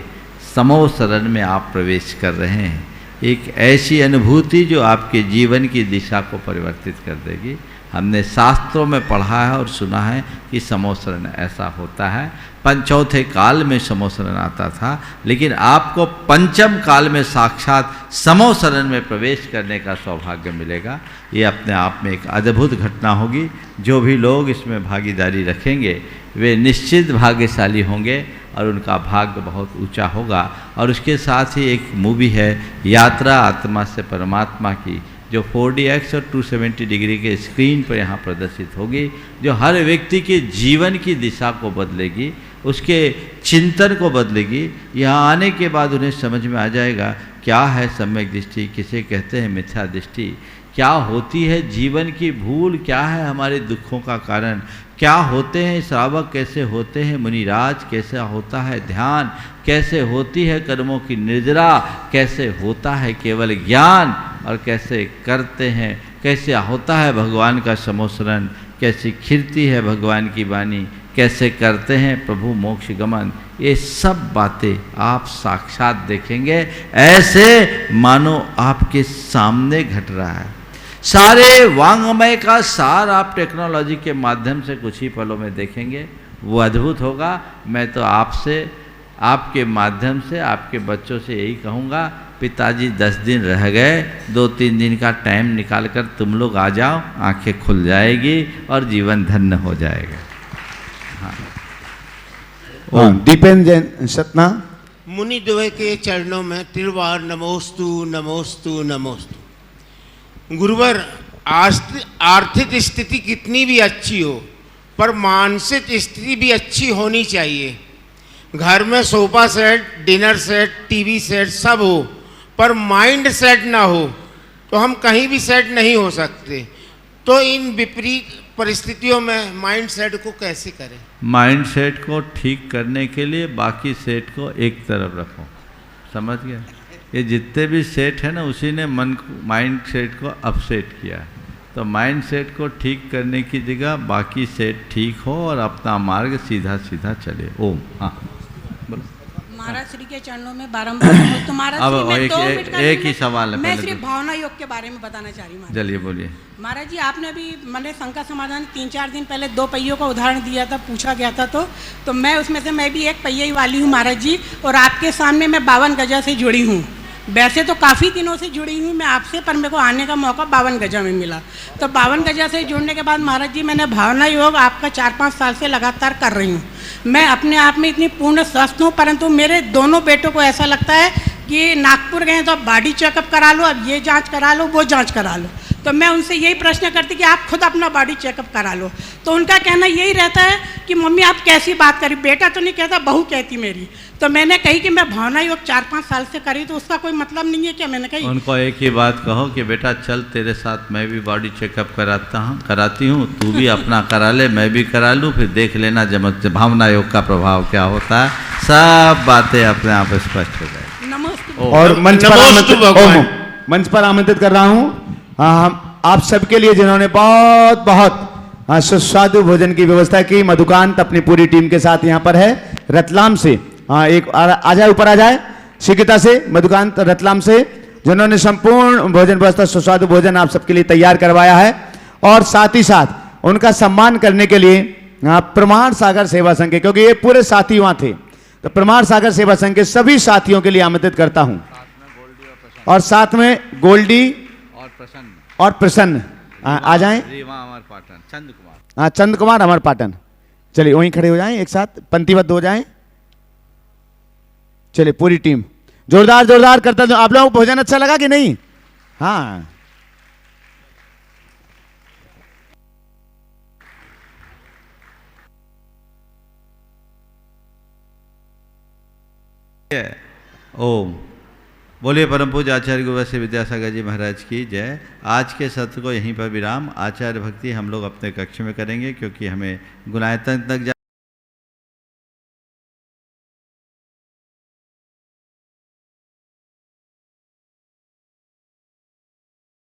समोसरण में आप प्रवेश कर रहे हैं। एक ऐसी अनुभूति जो आपके जीवन की दिशा को परिवर्तित कर देगी। हमने शास्त्रों में पढ़ा है और सुना है कि समोसरण ऐसा होता है। पंचौथे काल में समोसरण आता था, लेकिन आपको पंचम काल में साक्षात समोसरण में प्रवेश करने का सौभाग्य मिलेगा। ये अपने आप में एक अद्भुत घटना होगी। जो भी लोग इसमें भागीदारी रखेंगे वे निश्चित भाग्यशाली होंगे और उनका भाग्य बहुत ऊंचा होगा। और उसके साथ ही एक मूवी है यात्रा आत्मा से परमात्मा की, जो 4DX और 270 डिग्री के स्क्रीन पर यहाँ प्रदर्शित होगी, जो हर व्यक्ति के जीवन की दिशा को बदलेगी, उसके चिंतन को बदलेगी। यहाँ आने के बाद उन्हें समझ में आ जाएगा क्या है सम्यक दृष्टि, किसे कहते हैं मिथ्या दृष्टि, क्या होती है जीवन की भूल, क्या है हमारे दुखों का कारण, क्या होते हैं श्रावक, कैसे होते हैं मुनिराज, कैसे होता है ध्यान, कैसे होती है कर्मों की निर्जरा, कैसे होता है केवल ज्ञान, और कैसे करते हैं, कैसे होता है भगवान का समोसरण, कैसी खिलती है भगवान की वाणी, कैसे करते हैं प्रभु मोक्ष गमन। ये सब बातें आप साक्षात देखेंगे, ऐसे मानो आपके सामने घट रहा है। सारे वांग्मय का सार आप टेक्नोलॉजी के माध्यम से कुछ ही पलों में देखेंगे, वो अद्भुत होगा। मैं तो आपसे, आपके माध्यम से, आपके बच्चों से यही कहूँगा, पिताजी 10 दिन रह गए, 2-3 दिन का टाइम निकाल कर तुम लोग आ जाओ, आंखें खुल जाएगी और जीवन धन्य हो जाएगा।
हाँ, दीपेंद्र जैन सतना।
मुनिद्वय के चरणों में त्रिवार नमोस्तु नमोस्तु नमोस्तु। गुरुवर, आर्थिक स्थिति कितनी भी अच्छी हो, पर मानसिक स्थिति भी अच्छी होनी चाहिए। घर में sofa set, dinner set, TV set सब हो, पर माइंड सेट ना हो तो हम कहीं भी सेट नहीं हो सकते। तो इन विपरीत परिस्थितियों में माइंड सेट को कैसे करें?
माइंड सेट को ठीक करने के लिए बाकी सेट को एक तरफ रखो, समझ गए? ये जितने भी सेट है ना, उसी ने मन को, माइंड सेट को अपसेट किया है। तो माइंड सेट को ठीक करने की जगह बाकी सेट ठीक हो और अपना मार्ग सीधा सीधा चले। ओम। हाँ,
महाराज श्री के चरणों में बारंबार तो महाराज
अब
श्री
एक ही सवाल है।
मैं सिर्फ भावना योग के बारे में बताना चाह रही हूँ।
चलिए बोलिए।
महाराज जी, आपने अभी मैंने शंका समाधान 3-4 दिन पहले 2 पहियों का उदाहरण दिया था, पूछा गया था, तो मैं उसमें से मैं भी एक पहिया वाली हूँ महाराज जी, और आपके सामने मैं 52 गजा से जुड़ी हूँ। वैसे तो काफ़ी दिनों से जुड़ी हुई मैं आपसे, पर मेरे को आने का मौका 52 गजा में मिला। तो 52 गजा से जुड़ने के बाद महाराज जी मैंने भावना योग आपका 4-5 साल से लगातार कर रही हूँ। मैं अपने आप में इतनी पूर्ण स्वस्थ हूँ, परंतु मेरे दोनों बेटों को ऐसा लगता है कि नागपुर गए तो अब बॉडी चेकअप करा लो, अब ये जांच करा लो, वो जांच करा लो। तो मैं उनसे यही प्रश्न करती कि आप खुद अपना बॉडी चेकअप करा लो। तो उनका कहना यही रहता है कि मम्मी आप कैसी बात करी, बेटा तो नहीं कहता, बहू कहती मेरी। तो मैंने कही कि मैं भावना योग 4-5 साल से करी, तो उसका कोई मतलब नहीं है क्या? मैंने कही
उनको एक ही बात कहो कि बेटा चल तेरे साथ मैं भी बॉडी चेकअप कराती हूँ, तू भी अपना करा ले, मैं भी करा लूँ, फिर देख लेना जब भावना योग का प्रभाव क्या होता है। सब बातें अपने आप स्पष्ट हो जाए।
और मंच पर आमंत्रित कर रहा हूँ आप सबके लिए, जिन्होंने बहुत बहुत सुस्वादु भोजन की व्यवस्था की। मधुकांत अपनी पूरी टीम के साथ यहाँ पर है, रतलाम से। एक आ जाए, ऊपर आ जाए। शीघ्रता से मधुकांत रतलाम से, जिन्होंने संपूर्ण भोजन व्यवस्था सुस्वादु भोजन आप सबके लिए तैयार करवाया है। और साथ ही साथ उनका सम्मान करने के लिए प्रमाण सागर सेवा संघ के, क्योंकि ये पूरे साथी वहां थे, तो प्रमाण सागर सेवा संघ के सभी साथियों के लिए आमंत्रित करता हूं। और साथ में गोल्डी और प्रसन्न आ जाएं।
चंद कुमार,
हाँ चंद कुमार अमर पाटन, चलिए वहीं खड़े हो जाएं, एक साथ पंक्तिबद्ध हो जाएं। चलिए पूरी टीम जोरदार जोरदार करता दो। आप लोगों को भोजन अच्छा लगा कि नहीं? हाँ
ओम बोलिए परम पूज्य आचार्य गुरुवैश्य विद्यासागर जी महाराज की जय। आज के सत्र को यहीं पर विराम। आचार्य भक्ति हम लोग अपने कक्ष में करेंगे, क्योंकि हमें गुणायतन तक